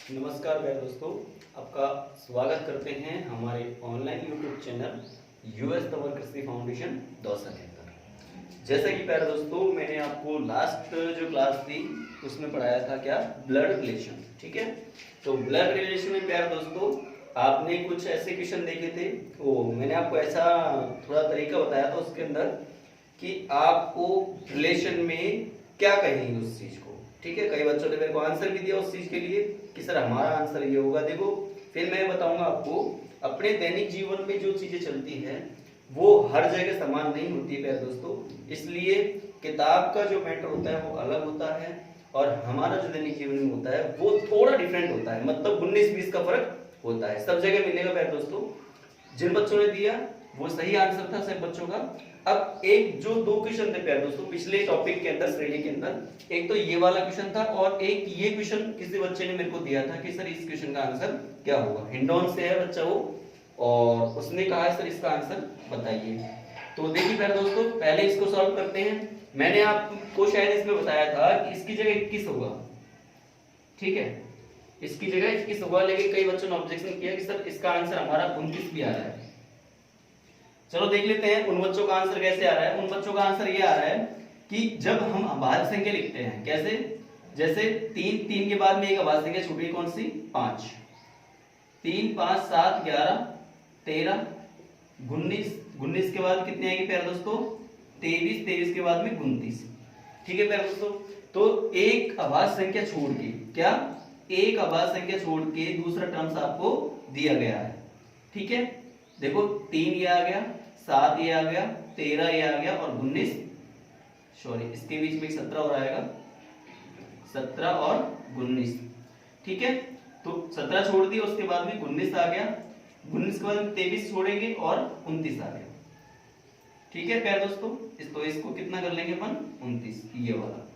नमस्कार प्यारे दोस्तों, आपका स्वागत करते हैं हमारे online YouTube channel US Tanwar कृषि फाउंडेशन दौसा के अंदर। जैसा कि प्यारे दोस्तों, मैंने आपको लास्ट जो क्लास थी उसमें पढ़ाया था क्या, ब्लड रिलेशन। ठीक है, तो ब्लड रिलेशन में प्यारे दोस्तों आपने कुछ ऐसे क्वेश्चन देखे थे। वो मैंने आपको ऐसा थोड़ा तरीका बताया था उसके अंदर कि आपको रिलेशन में क्या कहेंगे उस चीज को। ठीक है, कई बच्चों ने मेरे को आंसर भी दिया उस चीज के लिए कि सर हमारा आंसर ये होगा। देखो, फिर मैं बताऊंगा आपको अपने दैनिक जीवन में जो चीजें चलती हैं वो हर जगह समान नहीं होती है प्यारे दोस्तों। इसलिए किताब का जो मैटर होता है वो अलग होता है और हमारा जो दैनिक जीवन में होता है वो थोड़ा डिफरेंट होता है। मतलब 19-20 का फर्क होता है, सब जगह मिलेगा प्यारे दोस्तों। जिन बच्चों ने दिया वो सही आंसर था सब बच्चों का। अब एक जो दो क्वेश्चन थे प्यारे दोस्तों पिछले टॉपिक के अंदर, श्रेणी के अंदर, एक तो ये वाला क्वेश्चन था और एक ये क्वेश्चन किसी बच्चे ने मेरे को दिया था कि सर इस क्वेश्चन का आंसर क्या होगा। हिंडौन से है बच्चा वो, और उसने कहा है सर इसका आंसर बताइए। तो देखिए प्यारे दोस्तों, पहले इसको सॉल्व करते हैं। मैंने आपको शायद इसमें बताया था कि इसकी जगह 21 होगा। ठीक है, इसकी जगह 21 होगा, लेकिन कई बच्चों ने ऑब्जेक्शन किया कि सर इसका आंसर हमारा 29 भी आ रहा है। चलो देख लेते हैं उन बच्चों का आंसर कैसे आ रहा है। उन बच्चों का आंसर ये आ रहा है कि जब हम अभाज्य संख्या लिखते हैं, कैसे, जैसे 3 के बाद में एक अभाज्य संख्या छूट गई, कौन सी, 5। 3, 5, 7, 11, 13, 19 के बाद कितने आएंगे प्यारे दोस्तों, 23 के बाद में 29। ठीक है प्यारे दोस्तों, तो एक अभाज्य संख्या छोड़ के, क्या, एक अभाज्य संख्या छोड़ के दूसरा टर्म्स आपको दिया गया है। ठीक है, देखो 3 ये आ गया, 7 ये आ गया, 13 ये आ गया और 19, सॉरी इसके बीच में 17 और आएगा, 17 और 19। ठीक है, तो 17 छोड़ दिया, उसके बाद में 19 आ गया, 19 के बाद में 23 छोड़ेंगे और 29 आ गया। ठीक है प्यारे दोस्तों, इसको कितना कर लेंगे अपन, 29, ये वाला,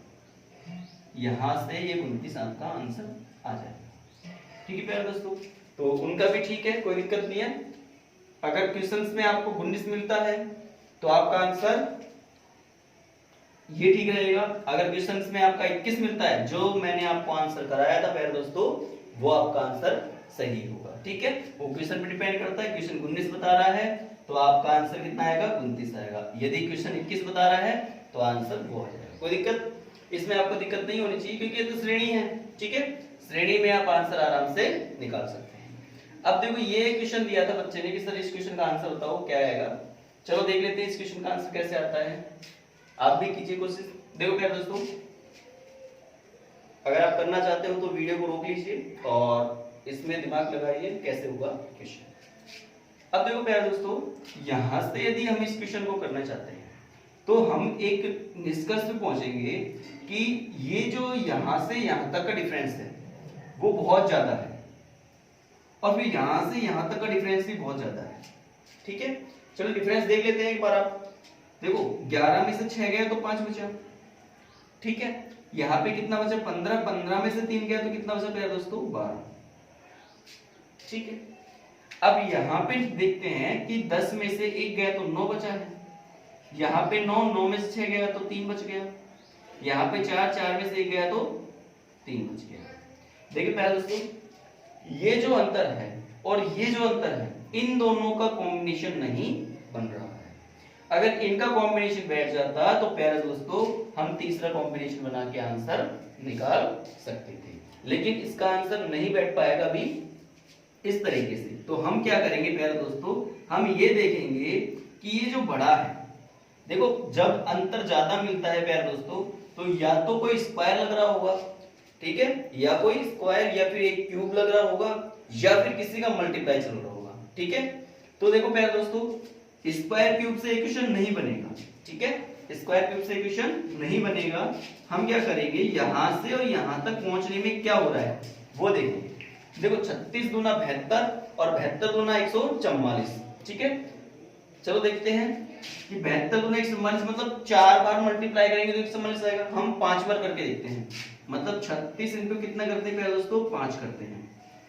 यहां से ये 29 आपका आंसर आ जाएगा। ठीक है प्यारे दोस्तों, तो उनका भी ठीक है, कोई दिक्कत नहीं है। अगर क्वेश्चंस में आपको 19 मिलता है तो आपका आंसर ये ठीक रहेगा। अगर क्वेश्चंस में आपका 21 मिलता है, जो मैंने आपको आंसर कराया था प्यारे दोस्तों, वो आपका आंसर सही होगा। ठीक है, वो क्वेश्चन पे डिपेंड करता है। क्वेश्चन 19 बता रहा है तो आपका आंसर कितना आएगा, 29 आएगा। यदि क्वेश्चन 21 बता रहा है तो आंसर वो आ जाएगा। कोई दिक्कत इसमें आपको दिक्कत नहीं होनी चाहिए, क्योंकि ये तो श्रेणी है। ठीक है, श्रेणी में आप आंसर आराम से निकाल सकते हैं। अब देखो ये क्वेश्चन दिया था बच्चे ने कि सर इस क्वेश्चन का आंसर बताओ क्या आएगा। चलो देख लेते हैं इस क्वेश्चन का आंसर कैसे आता है। आप भी कीजिए कोशिश। देखो प्यारे दोस्तों, अगर आप करना चाहते हो तो वीडियो को रोक लीजिए और इसमें दिमाग लगाइए कैसे होगा क्वेश्चन। अब देखो प्यारे दोस्तों, यहां से यदि हम इस क्वेश्चन को करना चाहते हैं तो हम एक निष्कर्ष पे पहुंचेंगे कि ये जो यहां से यहां तक का डिफरेंस है वो बहुत ज्यादा है, और फिर यहां से यहां तक का डिफरेंस भी बहुत ज्यादा है। ठीक है, चलो डिफरेंस देख लेते हैं एक बार। आप देखो 11 में से 6 गया तो 5 बचा। ठीक है, यहां पे कितना बचा, 15, 15 में से 3 गया तो कितना बचा प्यारे दोस्तों, 12। ठीक है, अब यहां पे देखते हैं कि 10 में से 1 गया तो 9 बचा है। यहां पे 9 में से 6 गया तो 3 बच गया। यहां पे 4 में से 1 गया तो 3 बच गया। देखिए प्यारे दोस्तों, ये जो अंतर है और ये जो अंतर है, इन दोनों का कॉम्बिनेशन नहीं बन रहा है। अगर इनका कॉम्बिनेशन बैठ जाता तो प्यारे दोस्तों हम तीसरा कॉम्बिनेशन बना के आंसर निकाल सकते थे, लेकिन इसका आंसर नहीं बैठ पाएगा अभी इस तरीके से। तो हम क्या करेंगे प्यारे दोस्तों, हम ये देखेंगे कि ये जो बड़ा है, देखो जब अंतर ज्यादा मिलता है प्यारे दोस्तों तो या तो कोई स्क्वायर लग रहा होगा, ठीक है, या कोई स्क्वायर या फिर एक क्यूब लग रहा होगा, या फिर किसी का मल्टीप्लाई चल रहा होगा। ठीक है, तो देखो प्यारे दोस्तों, स्क्वायर क्यूब से इक्वेशन नहीं बनेगा। ठीक है, स्क्वायर क्यूब से इक्वेशन नहीं बनेगा। हम क्या करेंगे, यहां से और यहां तक पहुंचने में क्या हो रहा है वो देखेंगे। देखो 36 दूना 72 और 72 दूना 144। ठीक है, चलो देखते हैं कि 72 दूना 144 मतलब 4 बार मल्टीप्लाई करेंगे तो 144 आएगा। हम 5 बार करके देखते हैं, मतलब 36 इंटू कितना करते हैं प्यारे दोस्तों, 5 करते हैं।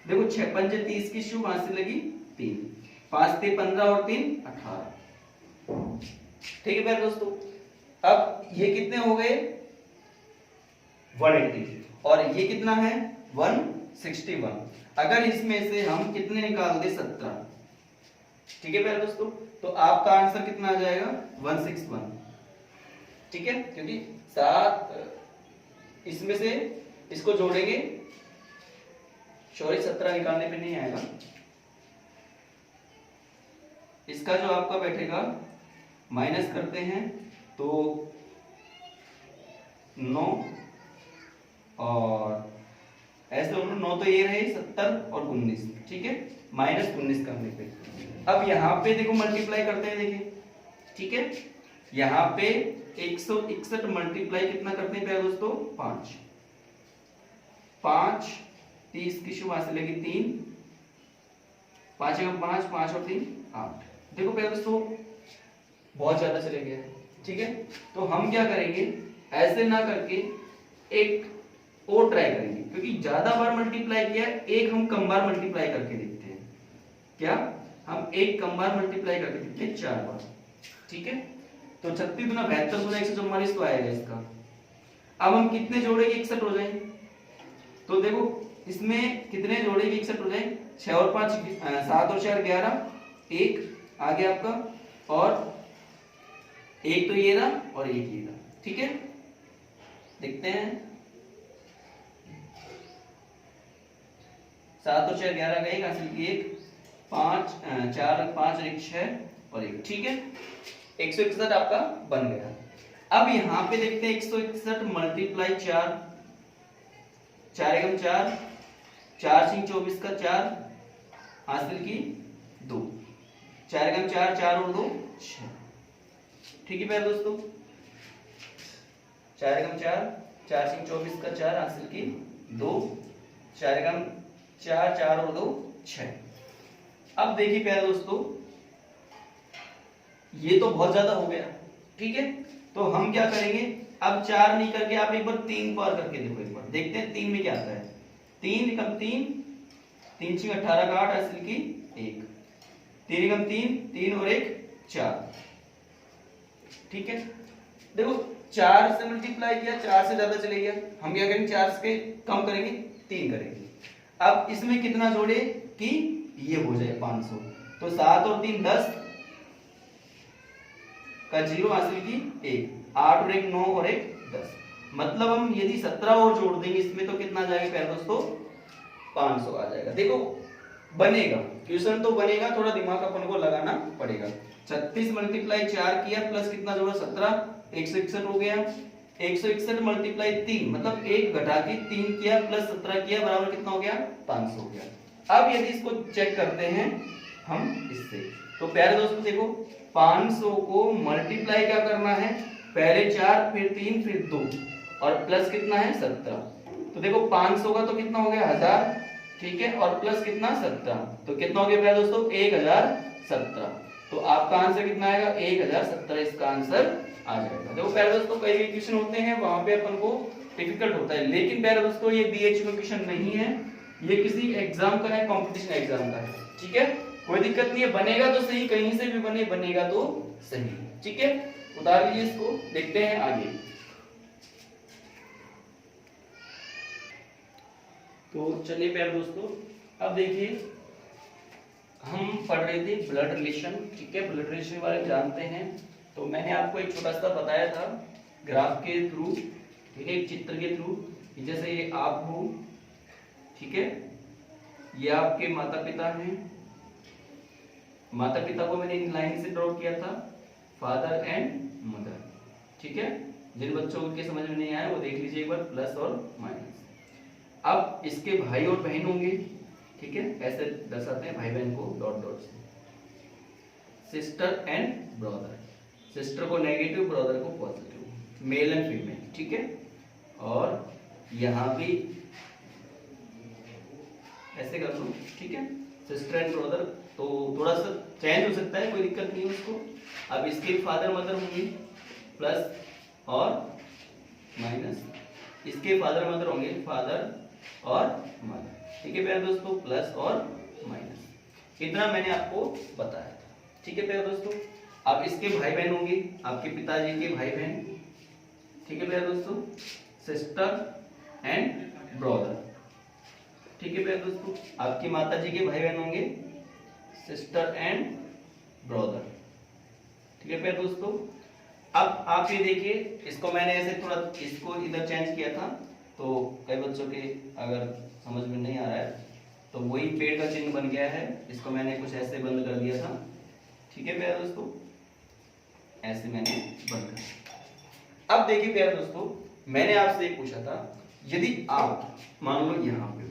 देखो 6 पंजे 30 की शू 5 से लगी 3, 5 से 15 और 3 18। ठीक है प्यारे दोस्तों, अब ये कितने हो गए, 180 और ये कितना है, 1 61। अगर इसमें से हम कितने निकाल दे 17, ठीक है प्यारे दोस्तों, तो आपका आंसर कितना आ जाएगा 161, ठीक है, क्योंकि 7 इसमें से इसको जोड़ेंगे, सॉरी 17 निकालने पे नहीं आएगा, इसका जो आपका बैठेगा माइनस करते हैं तो 9 और ऐसे दोनों 9 तो ये रहे 70 और 19, ठीक है, -19 करने पे अब यहाँ पे देखो मल्टीप्लाई करते हैं, देखिए, ठीक है, यहाँ पे 161 मल्टीप्लाई कितना करते हैं प्यारे दोस्तों 5, 5 30 की शुरुआत से लेके 3, 5 5 5 और 3 8। देखो प्यारे दोस्तों बहुत ज्यादा चले गए, ठीक है, तो हम क्या करेंगे, ऐसे ना करके एक और ट्राई करेंगे, क्योंकि ज्यादा बार मल्टीप्लाई किया, एक हम कम बार मल्टीप्लाई करके देखते हैं, क्या हम एक कम बार मल्टीप्लाई करके देखते हैं 4 बार, ठीक है, तो 36 गुना 72 गुना 144 तो आएगा इसका। अब हम कितने जोड़ेंगे 61 हो जाएंगे, तो देखो इसमें कितने जोड़ेंगे 61 हो जाएंगे, 6 और 5 7 और 4 11, 1 आ गया आपका, और एक तो ये रहा और एक ये रहा, ठीक है, देखते हैं 7 और 4 11 का 1 हासिल की 1, 5 4 5 1 6 और 1, ठीक है, 161 आपका बन गया। अब यहाँ पे देखते हैं 161 मल्टीप्लाई 4, 4 एकम 4, 4 सिंह 24 का 4 हासिल की 2, 4 एकम 4, 4 और 2 6, ठीक है प्यारे दोस्तों, 4 एकम 4, 4 सिंह 24 का 4 हासिल की 2, 4 एकम 4, 4 और 2 6। अब देखिए प्यारे दोस्तों ये तो बहुत ज्यादा हो गया, ठीक है, तो हम क्या करेंगे, अब 4 नहीं करके आप एक बार 3 बार करके देखो, एक बार देखते हैं 3 में क्या आता है, 3 एकम 3, 3 6 18 का 8 हासिल की 1, 3 एकम 3, 3 और 1 4, ठीक है, देखो 4 से मल्टीप्लाई किया, 4 से ज्यादा चले गया, हम क्या करेंगे 4 से कम करेंगे 3 करेंगे। अब इसमें कितना जोड़े कि ये हो जाए 500, तो 7 और 3 10 का 0 हासिल की 1, 8 और 1 9 और 1 10, मतलब हम यदि 17 और जोड़ देंगे इसमें तो कितना आ जाएगा प्यारे दोस्तों 500 आ जाएगा। देखो बनेगा, क्वेश्चन तो बनेगा, थोड़ा दिमाग अपन को लगाना पड़ेगा। 36 मल्टीप्लाई 4 किया प्लस कितना जोड़ा 17, 161 हो गया, 161 मल्टीप्लाई 3 मतलब 1 घटा के 3 किया प्लस 17 किया बराबर कितना हो गया 500 हो गया। अब यदि इसको चेक करते हैं हम इससे, तो प्यारे दोस्तों देखो 500 को मल्टीप्लाई क्या करना है, पहले 4 फिर 3 फिर 2 और प्लस कितना है 17, तो देखो 500 का तो कितना हो गया 1000, ठीक है, और प्लस कितना 17, तो कितना हो गया प्यारे दोस्तों 1017, तो आपका आंसर कितना आएगा 1017, इसका आंसर आ जाएगा। देखो प्यारे दोस्तों कई क्वेश्चन होते हैं वहां पे अपन को डिफिकल्ट होता है, लेकिन प्यारे दोस्तों ये बीएचयू का क्वेश्चन नहीं है, ये किसी एग्जाम का है, कंपटीशन एग्जाम का है, ठीक है, कोई दिक्कत नहीं है, बनेगा तो सही, कहीं से भी बनेगा तो सही, ठीक है, उतार लीजिए इसको, देखते हैं आगे। तो चलिए प्यारे दोस्तों अब देखिए हम पढ़ रहे थे ब्लड रिलेशन, ठीक है, ब्लड रिलेशन के बारे में जानते हैं। तो मैंने आपको एक छोटा सा बताया था ग्राफ के थ्रू, ठीक है, एक चित्र के थ्रू, जैसे ये आप हो, ठीक है, ये आपके माता पिता हैं, माता पिता को मैंने इन लाइन से ड्रॉ किया था, फादर एंड मदर, ठीक है, जिन बच्चों के समझ में नहीं आया वो देख लीजिए एक बार, प्लस और माइनस। अब इसके भाई और बहन होंगे, ठीक है, ऐसे दर्शाते हैं भाई बहन को डॉट डॉट से, सिस्टर एंड ब्रदर, सिस्टर को नेगेटिव ब्रदर को पॉजिटिव, मेल एंड फीमेल, ठीक है, और यहां भी ऐसे कर लो, ठीक है, सिस्टर एंड ब्रदर, तो थोड़ा सा चेंज हो सकता है, कोई दिक्कत नहीं है उसको। अब इसके फादर मदर होंगे प्लस और माइनस, इसके फादर मदर होंगे फादर और मदर, ठीक है प्यारे दोस्तों, प्लस और माइनस, इतना मैंने आपको बताया था, ठीक है प्यारे दोस्तों। अब इसके भाई बहन होंगे, आपके पिताजी के भाई बहन, ठीक है प्यारे दोस्तों, सिस्टर एंड ब्रदर, ठीक है प्यारे दोस्तों, आपकी माता जी के भाई बहन होंगे सिस्टर एंड ब्रदर। ठीक है प्यारे दोस्तों, अब आप ये देखिए, इसको मैंने ऐसे थोड़ा इसको इधर चेंज किया था, तो कई बच्चों के अगर समझ में नहीं आ रहा है तो वही पेड़ का चिन्ह बन गया है, इसको मैंने कुछ ऐसे बंद कर दिया था। ठीक है प्यारे दोस्तों, ऐसे मैंने बंद कर दिया। अब देखिए प्यारे दोस्तों, मैंने आपसे एक पूछा था, यदि आप मान लो यहां पे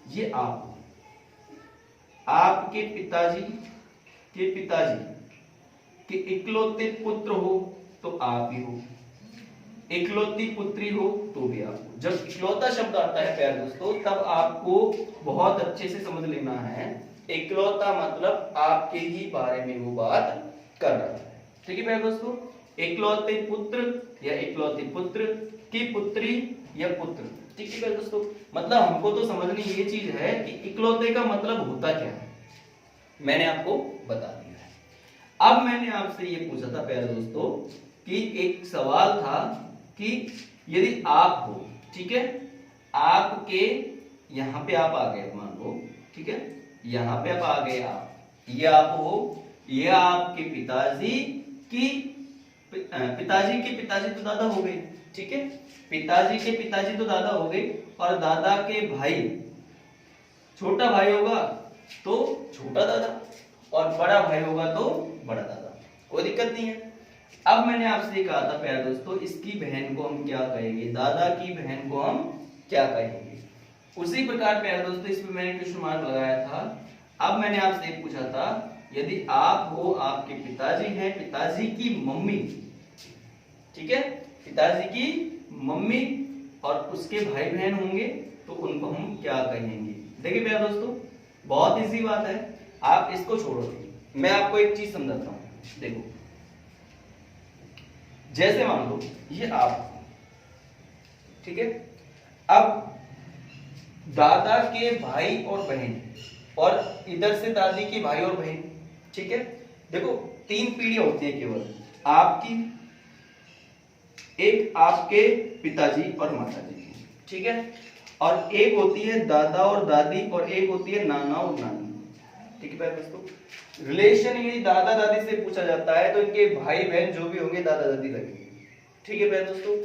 ये आप आपके पिताजी के इकलौते पुत्र हो तो आप ही हो, इकलौती पुत्री हो तो भी आप हो। जब इकलौता शब्द आता है प्यारे दोस्तों, तब आपको बहुत अच्छे से समझ लेना है, इकलौता मतलब आपके ही बारे में वो बात कर रहा है। ठीक है प्यारे दोस्तों, इकलौते पुत्र या इकलौती पुत्र की पुत्री या पुत्र। ठीक है प्यारे दोस्तों, मतलब हमको तो समझनी ये चीज है कि इकलौते का मतलब होता क्या है, मैंने आपको बता दिया है। अब मैंने आपसे ये पूछा था प्यारे दोस्तों कि एक सवाल था कि यदि आप हो, ठीक है, आपके यहां पे आप आ गए मान लो, ठीक है, यहां पे आप आ गए, आप ये आप हो, ये आपके पिताजी के पिताजी तो दादा हो गए। ठीक है, पिताजी के पिताजी तो दादा हो गए, और दादा के भाई, छोटा भाई होगा तो छोटा दादा, और बड़ा भाई होगा तो बड़ा दादा, कोई दिक्कत नहीं है। अब मैंने आपसे कहा था प्यारे दोस्तों, इसकी बहन को हम क्या कहेंगे, दादा की बहन को हम क्या कहेंगे। उसी प्रकार प्यारे दोस्तों इसमें मैंने क्वेश्चन मार्क लगाया था। अब मैंने आपसे पूछा था, यदि आप हो, आपके पिताजी हैं, पिताजी की मम्मी, ठीक है, पिताजी की मम्मी और उसके भाई बहन होंगे तो उनको हम क्या कहेंगे। देखिए प्यारे दोस्तों, बहुत इजी बात है, आप इसको छोड़ो, मैं आपको एक चीज समझाता हूं। देखो, जैसे मान लो ये आप, ठीक है, अब दादा के भाई और बहन, और इधर से दादी के भाई और बहन। ठीक है, देखो 3 पीढ़ियां होती है केवल, आपकी, एक आपके पिताजी और माताजी की, ठीक है, और एक होती है दादा और दादी, और एक होती है नाना और नानी। ठीक है दोस्तों, रिलेशन यदि दादा दादी से पूछा जाता है तो इनके भाई बहन जो भी होंगे दादा दादी लगेंगे। ठीक है दोस्तों,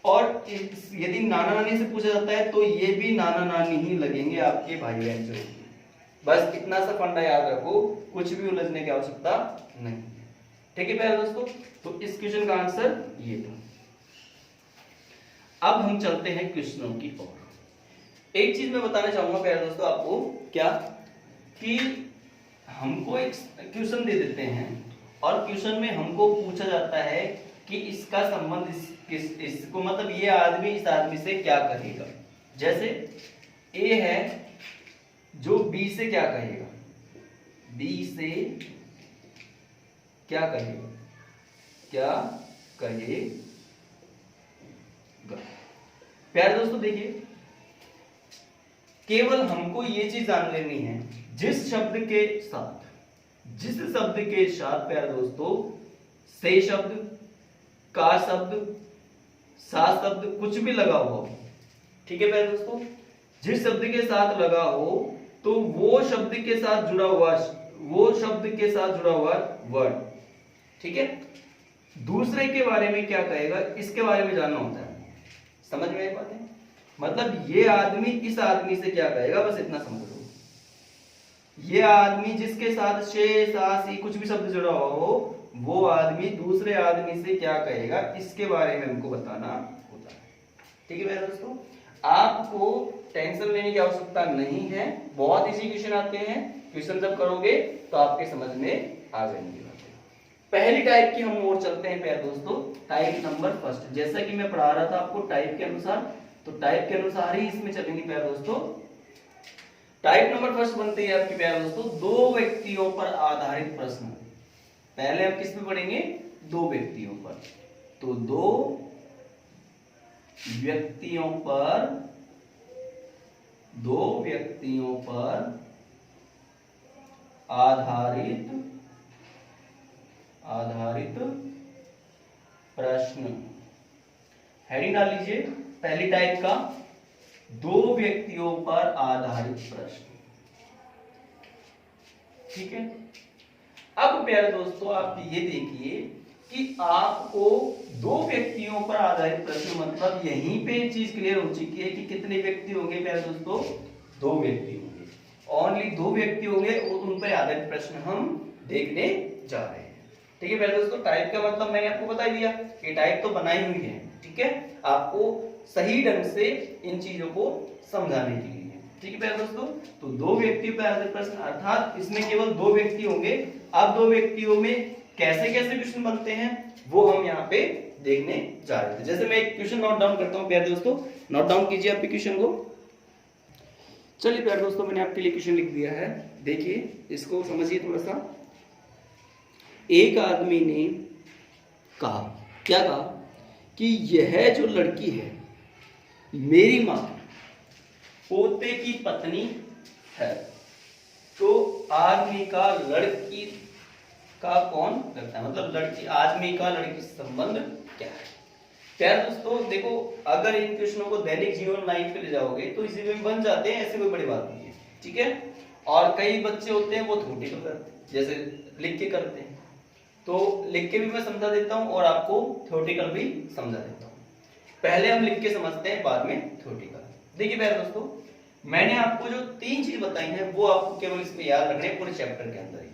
और यदि नाना नानी से पूछा जाता है तो ये भी नाना नानी ही लगेंगे आपके भाई बहन जो। बस इतना सा फंडा याद रखो, कुछ भी उलझने की आवश्यकता नहीं। ठीक है प्यारे दोस्तों, तो इस क्वेश्चन का आंसर ये था। अब हम चलते हैं क्वेश्चनों की ओर। एक चीज मैं बताना चाहूंगा प्यारे दोस्तों आपको, क्या कि हमको एक क्वेश्चन दे देते हैं और क्वेश्चन में हमको पूछा जाता है कि इसका संबंध इसको मतलब ये आदमी इस आदमी से क्या कहेगा। जैसे ए है जो बी से क्या कहेगा, बी से क्या कहेगा, क्या कहेगा। प्यारे दोस्तों देखिए, केवल हमको ये चीज जान लेनी है, जिस शब्द के साथ प्यारे दोस्तों से शब्द, का शब्द, सा शब्द कुछ भी लगा हुआ हो, ठीक है प्यारे दोस्तों, जिस शब्द के साथ लगा हो तो वो शब्द के साथ जुड़ा हुआ वर्ड, ठीक है, दूसरे के बारे में क्या कहेगा इसके बारे में जानना होता है। समझ में आई बात है, मतलब ये आदमी इस आदमी से क्या कहेगा, बस इतना समझ लो। ये आदमी जिसके साथ शे सा सी कुछ भी शब्द जुड़ा हुआ हो, वो आदमी दूसरे आदमी से क्या कहेगा इसके बारे में हमको बताना होता है। ठीक है मेरे दोस्तों, आपको टेंशन लेने की आवश्यकता नहीं है, बहुत इजी क्वेश्चन आते हैं, क्वेश्चन जब करोगे तो आपके समझ में आ जाएंगे। पहली टाइप की हम और चलते हैं प्यारे दोस्तों, टाइप नंबर फर्स्ट। जैसा कि मैं पढ़ा रहा था आपको टाइप के अनुसार, तो टाइप के अनुसार ही इसमें चलेंगे प्यारे दोस्तों। टाइप नंबर फर्स्ट बनती है आपकी प्यारे दोस्तों, दो व्यक्तियों पर आधारित प्रश्न। पहले हम किस पे पढ़ेंगे, दो व्यक्तियों पर, तो दो व्यक्तियों पर आधारित प्रश्न। हेडिंग डाल लीजिए, पहली टाइप का दो व्यक्तियों पर आधारित प्रश्न। ठीक है, अब प्यारे दोस्तों आप ये देखिए कि आपको दो व्यक्तियों पर आधारित प्रश्न, मतलब यहीं पे चीज क्लियर हो चुकी है कि कितने व्यक्ति होंगे प्यारे दोस्तों, दो व्यक्ति होंगे, ओनली दो व्यक्ति होंगे और उन पर आधारित प्रश्न हम देखने जा रहे हैं। ठीक है प्यारे दोस्तों, टाइप का मतलब मैंने आपको बता दिया कि टाइप तो बनाई हुई है। ठीक है, आपको सही ढंग से इन चीजों को समझाने के लिए। ठीक है प्यारे दोस्तों, तो दो व्यक्तियों पर आधारित प्रश्न अर्थात इसमें केवल दो व्यक्ति होंगे। अब दो व्यक्तियों में कैसे कैसे क्वेश्चन बनते हैं वो हम यहाँ पे देखने जा रहे थे। जैसे मैं एक क्वेश्चन नोट डाउन करता हूँ प्यारे दोस्तों, नोट डाउन कीजिए आपके क्वेश्चन को। चलिए प्यारे दोस्तों, मैंने आपके लिए क्वेश्चन लिख दिया है, देखिए इसको समझिए थोड़ा सा। एक आदमी ने कहा, क्या कहा कि यह जो लड़की है मेरी मां पोते की पत्नी है। तो आदमी का लड़की का कौन लगता है, मतलब लड़की आदमी का लड़की संबंध क्या है। प्यारे दोस्तों देखो, अगर इन क्वेश्चनों को दैनिक जीवन लाइफ पे ले जाओगे तो इसी में बन जाते हैं, ऐसे कोई बड़ी बात नहीं है। ठीक है, और कई बच्चे होते हैं वो थ्योरेटिकल करते हैं, जैसे लिख के करते हैं, तो लिख के भी मैं समझा देता हूं और आपको थ्योरेटिकल भी समझा देता हूं। पहले हम लिख के समझते हैं, बाद में थ्योरेटिकल। देखिए प्यारे दोस्तों, मैंने आपको जो तीन चीज बताई है वो आपको केवल इसमें याद रखने हैं, पूरे चैप्टर के अंदर ही।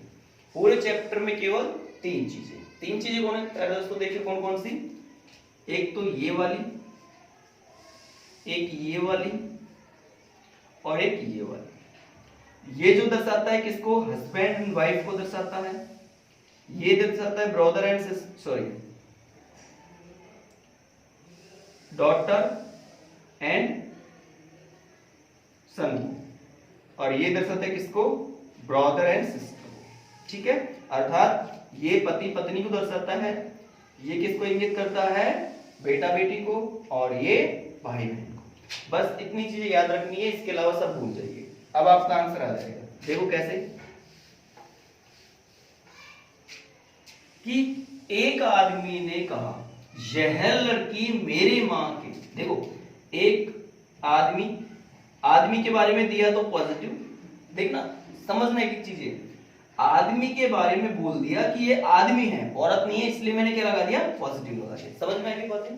पूरे चैप्टर में केवल तीन चीजें कौन है प्यारे दोस्तों, देखिए कौन कौन सी। एक तो ये वाली, एक ये वाली और एक ये वाली। ये जो दर्शाता है किसको, हस्बैंड एंड वाइफ को दर्शाता है। ये दर्शाता है ब्रदर एंड डॉटर एंड सन, और ये दर्शाता है किसको, ब्रदर एंड सिस्टर। ठीक है, अर्थात ये पति पत्नी को दर्शाता है, ये किसको इंगित करता है, बेटा बेटी को, और ये भाई बहन को। बस इतनी चीजें याद रखनी है, इसके अलावा सब भूल जाइए। अब आपका आंसर आ जाएगा, देखो कैसे कि एक आदमी ने कहा यह लड़की मेरी मां की। देखो एक आदमी के बारे में दिया तो पॉजिटिव, देखना समझना एक चीज है, आदमी के बारे में बोल दिया कि ये आदमी है, औरत नहीं है, इसलिए मैंने क्या लगा दिया, पॉजिटिव लगा दिया। समझ में आई बात है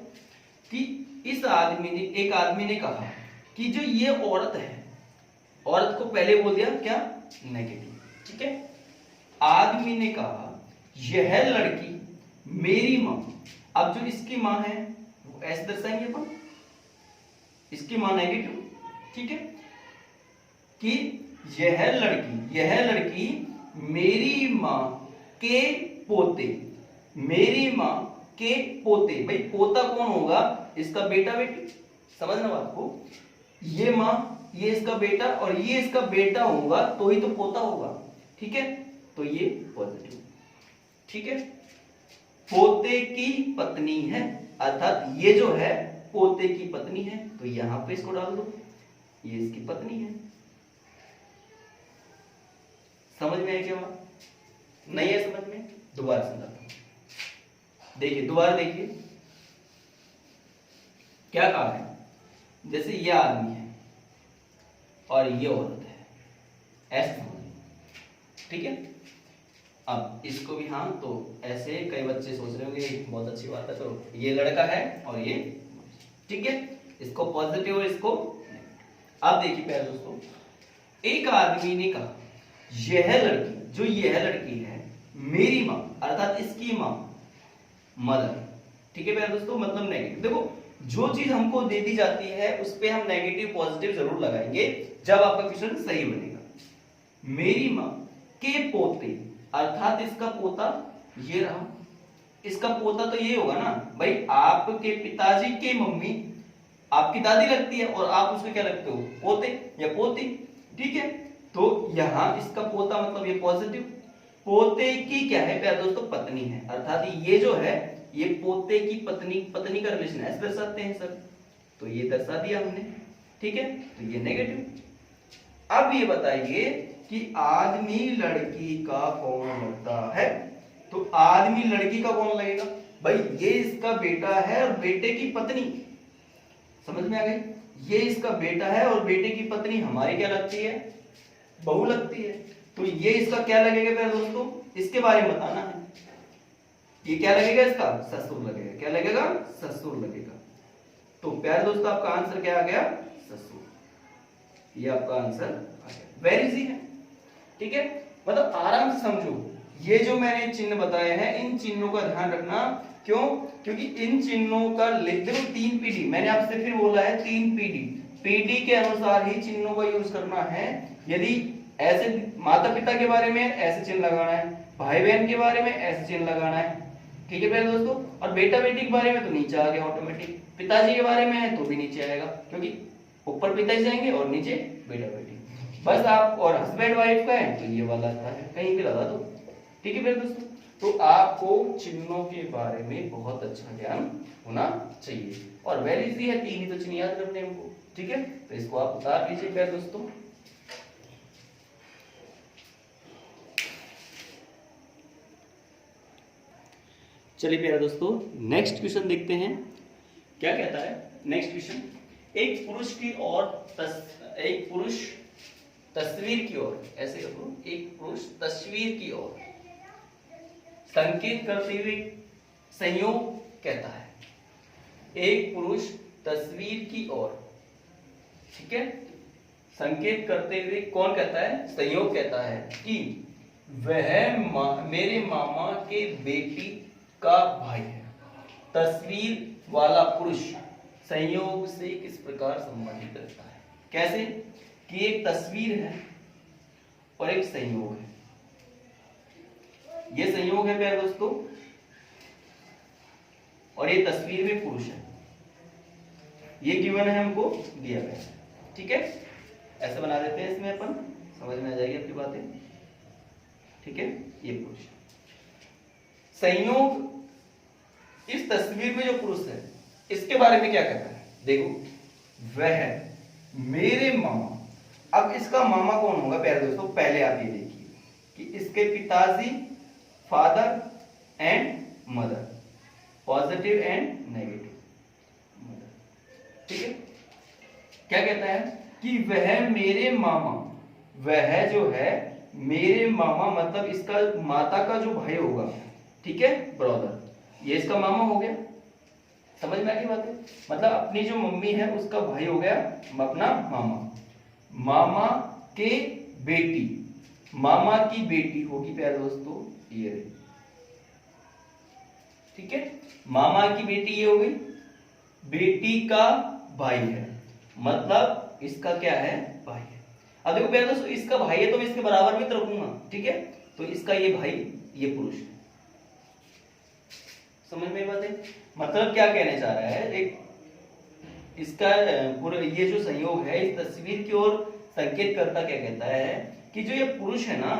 कि इस आदमी ने, एक आदमी ने कहा कि जो ये औरत है, औरत को पहले बोल दिया क्या, नेगेटिव। ठीक है, आदमी ने कहा यह लड़की मेरी मां। अब जो इसकी मां है वो ऐसे दर्शाएंगे अपन, इसकी मां नेगेटिव। ठीक है, कि यह लड़की मेरी मां के पोते, मेरी मां के पोते। भाई पोता कौन होगा, इसका बेटा बेटी, समझना बात को। ये मां, ये इसका बेटा, और ये इसका बेटा होगा तो ही तो पोता होगा। ठीक है, तो ये पॉजिटिव। ठीक है, पोते की पत्नी है, अर्थात ये जो है पोते की पत्नी है, तो यहां पे इसको डाल दो, ये इसकी पत्नी है। समझ में है क्या बात, नहीं है समझ में, दोबारा समझाता हूं। देखिए दोबारा देखिए क्या कहा है, जैसे ये आदमी है और ये औरत है, ऐसे समझिए। ठीक है, अब इसको भी, हाँ तो ऐसे कई बच्चे सोच रहे होंगे बहुत अच्छी बात है, तो ये लड़का है और ये, ठीक है, इसको पॉजिटिव और इसको। अब देखिए प्यारे दोस्तों, एक आदमी ने कहा यह लड़की, जो यह लड़की है मेरी मां, अर्थात इसकी मां, मदर। ठीक है प्यारे दोस्तों, मतलब नेगेटिव। देखो जो चीज हमको दे दी जाती है उस पे हम नेगेटिव पॉजिटिव जरूर लगाएंगे जब आपका क्वेश्चन सही बनेगा। मेरी मां के पोते, अर्थात इसका पोता ये रहा, इसका पोता तो ये होगा ना भाई, आपके पिताजी के मम्मी आपकी दादी लगती है और आप उसको क्या लगते हो, पोते या पोती। ठीक है, तो यहां इसका पोता मतलब ये पॉजिटिव, पोते की क्या है प्यारे दोस्तों, पत्नी है, अर्थात ये जो है ये पोते की पत्नी, पत्नी का रिलेशन ऐसे दर्शाते हैं सर, तो ये दर्शा दिया हमने। ठीक है, तो ये नेगेटिव। अब ये बताइए कि आदमी लड़की का कौन लगता है, तो आदमी लड़की का कौन लगेगा भाई, ये इसका बेटा है और बेटे की पत्नी, समझ में आ गई? ये इसका बेटा है और बेटे की पत्नी हमारी क्या लगती है? बहू लगती है। तो ये इसका क्या लगेगा प्यारे दोस्तों? इसके बारे में बताना है। ये क्या लगेगा? इसका ससुर लगेगा। क्या लगेगा? ससुर लगेगा। तो प्यारे दोस्तों आपका आंसर क्या आ गया? ससुर। ये आपका आंसर आ गया। वेरी इजी है, ठीक है? मतलब आराम से समझो। ये जो मैंने चिन्ह बताए हैं इन चिन्हों का ध्यान रखना। क्यों? क्योंकि इन चिन्हों का देखो 3 पीढ़ी, मैंने आपसे फिर बोला है 3 पीढ़ी, पीढ़ी के अनुसार ही चिन्हों का यूज करना है। यदि ऐसे माता पिता के बारे में ऐसे चिन्ह लगाना है, भाई बहन के बारे में ऐसे चिन्ह लगाना है, ठीक है प्यारे दोस्तों? और बेटा बेटी के बारे में तो नीचे आ गया ऑटोमेटिक, पिताजी के बारे में है तो भी नीचे आएगा, क्योंकि ऊपर पिताजी जाएंगे और नीचे बेटा बेटी। बस आप और हस्बैंड वाइफ का है तो ये वाला आता है, कहीं पे लगा दो, ठीक है प्यारे दोस्तों? तो आपको चिन्हों के बारे में बहुत अच्छा ज्ञान होना चाहिए और वेरी इजी है, 3 ही तो चिन्ह याद करने हमको, ठीक है? तो इसको आप उतार लीजिए प्यारे दोस्तों। चलिए प्यारे दोस्तों नेक्स्ट क्वेश्चन देखते हैं क्या कहता है। नेक्स्ट क्वेश्चन, एक पुरुष की ओर एक पुरुष तस्वीर की ओर, ऐसे करो, एक पुरुष तस्वीर की ओर संकेत करते हुए संयोग कहता है। एक पुरुष तस्वीर की ओर, ठीक है, संकेत करते हुए कौन कहता है? संयोग कहता है कि वह मेरे मामा के बेटी का भाई है। तस्वीर वाला पुरुष संयोग से किस प्रकार संबंधित रहता है? कैसे? कि एक तस्वीर है और एक संयोग है। ये संयोग है प्यारे दोस्तों और ये तस्वीर में पुरुष है। ये गिवन है, हमको दिया गया है, ठीक है? ऐसे बना देते हैं, इसमें अपन समझ में आ जाएगी आपकी बातें, ठीक है? ये पुरुष संयोग, इस तस्वीर में जो पुरुष है इसके बारे में क्या कहता है? देखो, वह मेरे मामा। अब इसका मामा कौन होगा प्यारे दोस्तों? पहले आप ये देखिए कि इसके पिताजी, father and mother, positive and negative mother, ठीक है? क्या कहता है कि वह मेरे मामा, वह जो है मेरे मामा मतलब इसका माता का जो भाई होगा, ठीक है, ब्रदर, ये इसका मामा हो गया। समझ में आ गई बात है? मतलब अपनी जो मम्मी है उसका भाई हो गया अपना मामा। मामा के बेटी, मामा की बेटी होगी प्यारे दोस्तों ये, ठीक है? मामा की बेटी ये हो गई, बेटी का भाई है मतलब इसका क्या है? भाई है। अब देखो प्यारे दोस्तों, इसका भाई है तो मैं इसके बराबर भी तो रखूंगा, ठीक है? तो इसका ये भाई, ये पुरुष है। समझ में बात है? मतलब क्या कहने जा रहा है, एक इसका पूरा ये जो संयोग है इस तस्वीर की ओर संकेत करता क्या कहता है कि जो ये पुरुष है ना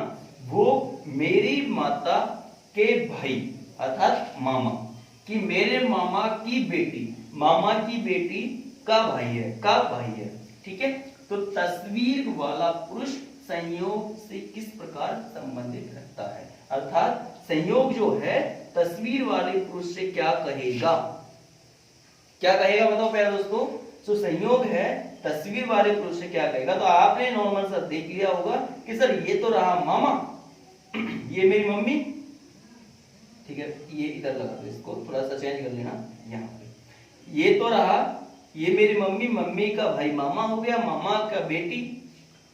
वो मेरी माता के भाई अर्थात मामा, कि मेरे मामा की बेटी, मामा की बेटी का भाई है, का भाई है, ठीक है? तो तस्वीर वाला पुरुष संयोग से किस प्रकार संबंधित रहता है, अर्थात संयोग जो है तस्वीर वाले पुरुष से क्या कहेगा? क्या कहेगा बताओ प्यारे दोस्तों? जो संयोग है तस्वीर वाले पुरुष से क्या कहेगा? तो आपने नॉर्मल सा देख लिया होगा कि सर ये तो रहा मामा, ये मेरी मम्मी, ठीक है? ये इधर लगा दो, इसको थोड़ा सा चेंज कर लेना यहाँ पे। ये तो रहा, ये मेरी मम्मी, मम्मी का भाई मामा हो गया, मामा का बेटी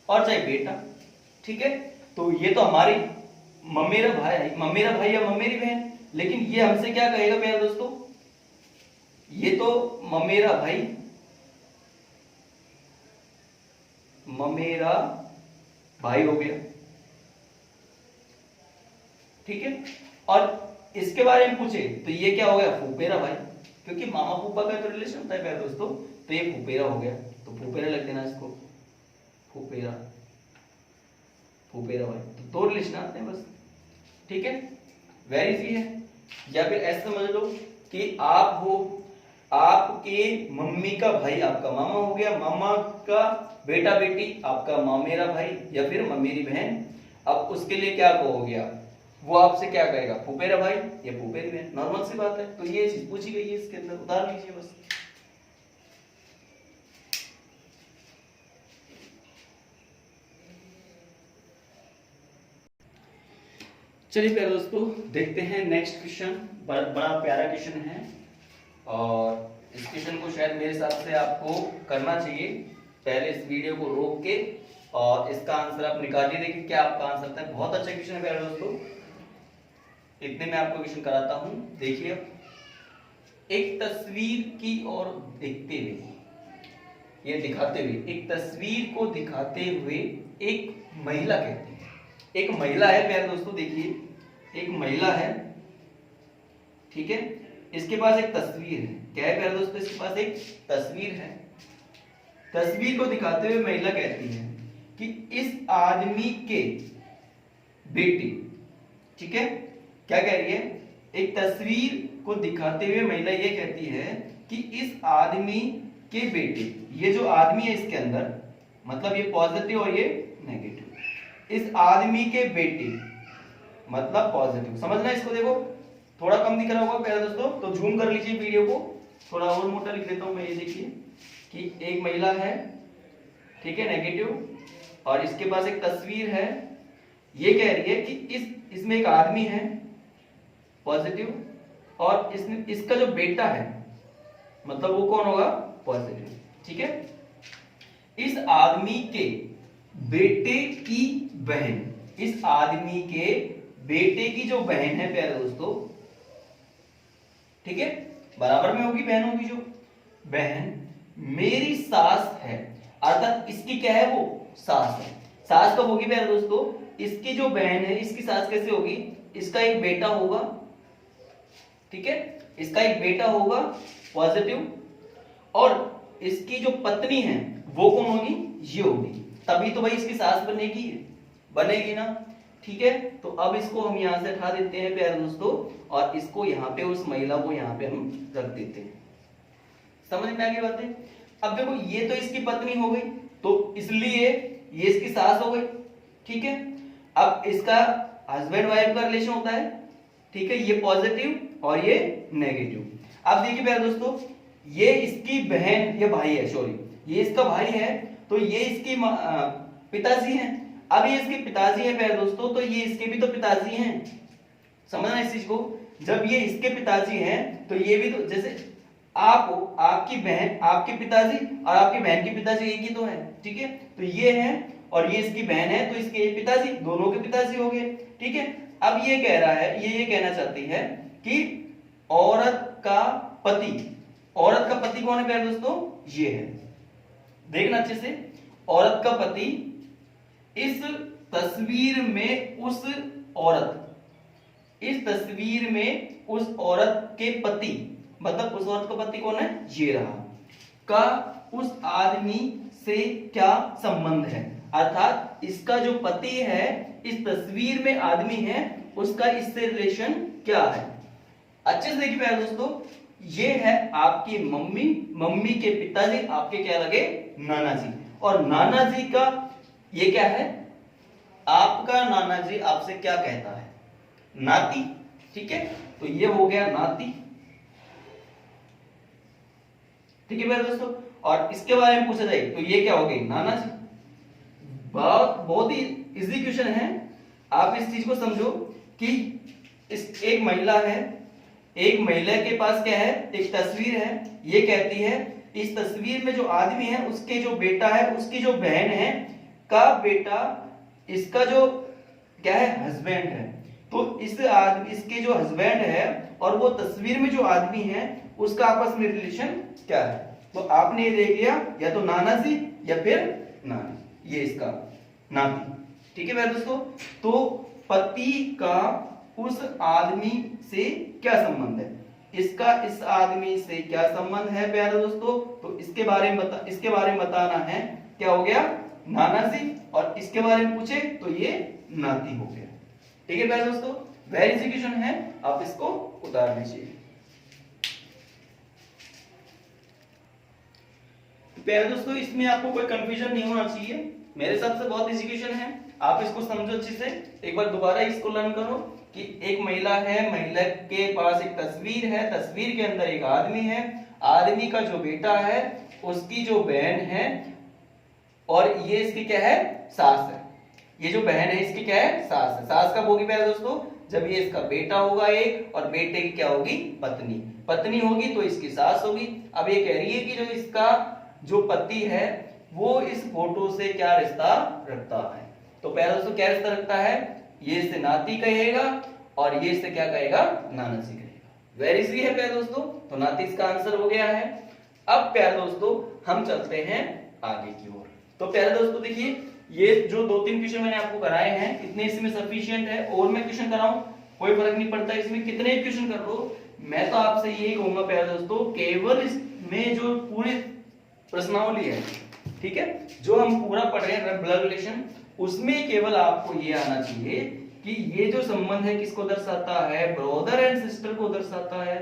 और चाहे बेटा, ठीक है? तो ये तो हमारी मम्मेरा भाई, मम्मेरा भाई या मम्मेरी बहन। लेकिन ये हमसे क्या कहेगा प्यारे दोस्तों? ये तो मम्मेरा भाई, मम्मेरा भाई हो गया, ठीक है? और इसके बारे में पूछे तो ये क्या हो गया? फूफेरा भाई, क्योंकि मामा फूफा का तो रिलेशन होता है प्यारे दोस्तों, तो ये फूफेरा हो गया, तो फूफेरा लग देना इसको, फूफेरा, फूफेरा भाई, तो 2 रिलेशन आते हैं बस, ठीक है? वेरी इजी है। या फिर ऐसे समझ लो कि आप हो, आपके मम्मी का भाई आपका मामा हो गया, मामा का बेटा बेटी आपका मामेरा भाई या फिर मम्मेरी बहन। अब उसके लिए क्या कहोगे आप? वो आपसे क्या कहेगा? फूफेरा भाई या फूफेरी बहन। नॉर्मल सी बात है। तो ये चीज पूछी गई है, इसके अंदर उतार लीजिए बस। चलिए प्यारे दोस्तों देखते हैं नेक्स्ट क्वेश्चन। बड़ा प्यारा क्वेश्चन है और इस क्वेश्चन को शायद मेरे हिसाब से आपको करना चाहिए। पहले इस वीडियो को रोक के और इसका आंसर आप निकालिए, देखिए क्या आपका आंसर है। बहुत अच्छा क्वेश्चन है प्यारे दोस्तों, इतने में आपको क्वेश्चन कराता हूं। देखिए, एक तस्वीर की ओर देखते हुए, ये दिखाते हुए, एक तस्वीर को दिखाते हुए एक महिला कहती है, एक महिला है प्यारे दोस्तों, देखिए एक महिला है, ठीक है, इसके पास एक तस्वीर है। क्या है प्यारे दोस्तों? इसके पास एक तस्वीर है। तस्वीर को दिखाते हुए महिला कहती है कि इस आदमी के बेटे, ठीक है, क्या कह रही है? एक तस्वीर को दिखाते हुए महिला ये कहती है कि इस आदमी के बेटे, ये जो आदमी है इसके अंदर, मतलब ये पॉजिटिव और ये नेगेटिव, इस आदमी के बेटे मतलब पॉजिटिव, समझना इसको। देखो थोड़ा कम दिख रहा होगा प्यारे दोस्तों, तो जूम कर लीजिए वीडियो को, थोड़ा और मोटा लिख देता हूं मैं। ये देखिए कि एक महिला है, ठीक है, नेगेटिव, और इसके पास एक तस्वीर है। ये कह रही है कि इसमें एक आदमी है पॉजिटिव, और इसका जो बेटा है मतलब वो कौन होगा? पॉजिटिव, ठीक है। इस आदमी के बेटे की बहन, इस आदमी के बेटे की जो बहन है प्यारे दोस्तों, ठीक है, बराबर में होगी, बहन होगी, जो बहन मेरी सास है, अर्थात इसकी क्या है? वो सास है। सास कब होगी प्यारे दोस्तों? इसकी जो बहन है इसकी सास कैसे होगी? इसका एक बेटा होगा, ठीक है, इसका एक बेटा होगा पॉजिटिव, और इसकी जो पत्नी है वो कौन होगी? ये होगी, तभी तो भाई इसकी सास बनेगी ना, ठीक है। तो अब इसको हम यहां से हटा देते हैं प्यारे दोस्तों, और इसको यहाँ पे, उस महिला को यहाँ पे हम रख देते हैं। समझ में आ गई बातें? अब देखो ये तो इसकी पत्नी हो गई, तो इसलिए ये इसकी सास हो गई, ठीक है। अब इसका हस्बैंड वाइफ का रिलेशन होता है, ठीक है, ये पॉजिटिव और ये नेगेटिव। अब देखिए प्यारे दोस्तों, ये इसकी बहन, ये भाई है, सॉरी, ये इसका भाई है, तो ये इसकी पिताजी हैं। अब ये इसके पिताजी हैं प्यारे दोस्तों, तो ये इसके भी तो पिताजी हैं, समझना इस चीज को। जब ये इसके पिताजी हैं तो ये भी तो, जैसे आप, आपकी बहन, आपके पिताजी और आपकी बहन के पिताजी एक ही तो है, ठीक है, तो ये है और ये इसकी बहन है, तो इसके पिताजी, दोनों के पिताजी हो गए, ठीक है। अब ये कह रहा है, ये कहना चाहती है कि औरत का पति, औरत का पति कौन है प्यारे दोस्तों? ये है, देखना अच्छे से। औरत का पति इस तस्वीर में उस औरत, इस तस्वीर में उस औरत के पति, मतलब उस औरत का पति कौन है? ये रहा, का उस आदमी से क्या संबंध है? अर्थात इसका जो पति है, इस तस्वीर में आदमी है, उसका इससे रिलेशन क्या है? अच्छे से देखिए प्यारे दोस्तों, ये है आपकी मम्मी, मम्मी के पिताजी आपके क्या लगे? नाना जी, और नाना जी का ये क्या है? आपका नाना जी आपसे क्या कहता है? नाती, ठीक है, तो ये हो गया नाती, ठीक है प्यारे दोस्तों। और इसके बारे में पूछा जाए तो ये क्या हो गई? नाना जी। बहुत ही इजी क्वेश्चन है, आप इस चीज को समझो कि इस एक महिला है, एक महिला के पास क्या है? एक तस्वीर है, ये कहती है इस तस्वीर में जो आदमी है उसके जो बेटा है, उसकी जो बहन है का बेटा, इसका जो क्या है? हस्बैंड है। तो इस आदमी, इसके जो हस्बैंड है और वो तस्वीर में जो आदमी है उसका आपस में रिलेशन क्या है? तो आपने ये देख लिया, या तो नाना जी या फिर नानी, ये इसका नाती, ठीक है मेरे दोस्तों। तो पति का उस आदमी से क्या संबंध है? इसका इस आदमी से क्या संबंध है प्यारे दोस्तों? तो इसके बारे में बताना है। क्या हो गया? नाना जी, और इसके बारे में पूछे तो ये नाती हो गया, ठीक है प्यारे दोस्तों। वेरी इजी क्वेश्चन है, आप इसको उतार लीजिए। प्यारे दोस्तों, इसमें आपको कोई कंफ्यूजन नहीं होना चाहिए, मेरे हिसाब से बहुत इजी क्वेश्चन है, आप इसको समझो अच्छे से। एक बार दोबारा इसको लर्न करो कि एक महिला है, महिला के पास एक तस्वीर है, तस्वीर के अंदर एक आदमी है, आदमी का जो बेटा है, उसकी जो बहन है, और ये इसकी क्या है? सास है। ये जो बहन है इसकी क्या है? सास है। सास कब होगी प्यारे दोस्तों? जब ये इसका बेटा होगा एक, और बेटे की क्या होगी, पत्नी। पत्नी होगी तो इसकी सास होगी। अब ये कह रही है कि जो इसका जो पति है वो इस फोटो से क्या रिश्ता रखता है। तो पहले दोस्तों क्या रिश्ता रखता है, ये इसे नाती कहेगा और ये इसे क्या कहेगा, नानाजी कहेगा। वेरी इजी है प्यारे दोस्तों, तो नाती इसका आंसर हो गया है। अब प्यारे दोस्तों हम चलते हैं आगे की ओर। तो प्यारे दोस्तों देखिए, ये जो 2-3 क्वेश्चन मैंने आपको कराए हैं इतने इसमें सफिशिएंट है, और मैं क्वेश्चन कराऊं कोई फर्क नहीं पड़ता, इसमें कितने क्वेश्चन कर लो। मैं तो आपसे यही कहूंगा प्यारे दोस्तों, केवल इसमें जो पूरी प्रश्नावली है, ठीक है, जो हम पूरा पढ़ रहे हैं ब्लड रिलेशन, उसमें केवल आपको ये आना चाहिए कि ये जो संबंध है किसको दर्शाता है, ब्रदर एंड सिस्टर को दर्शाता है।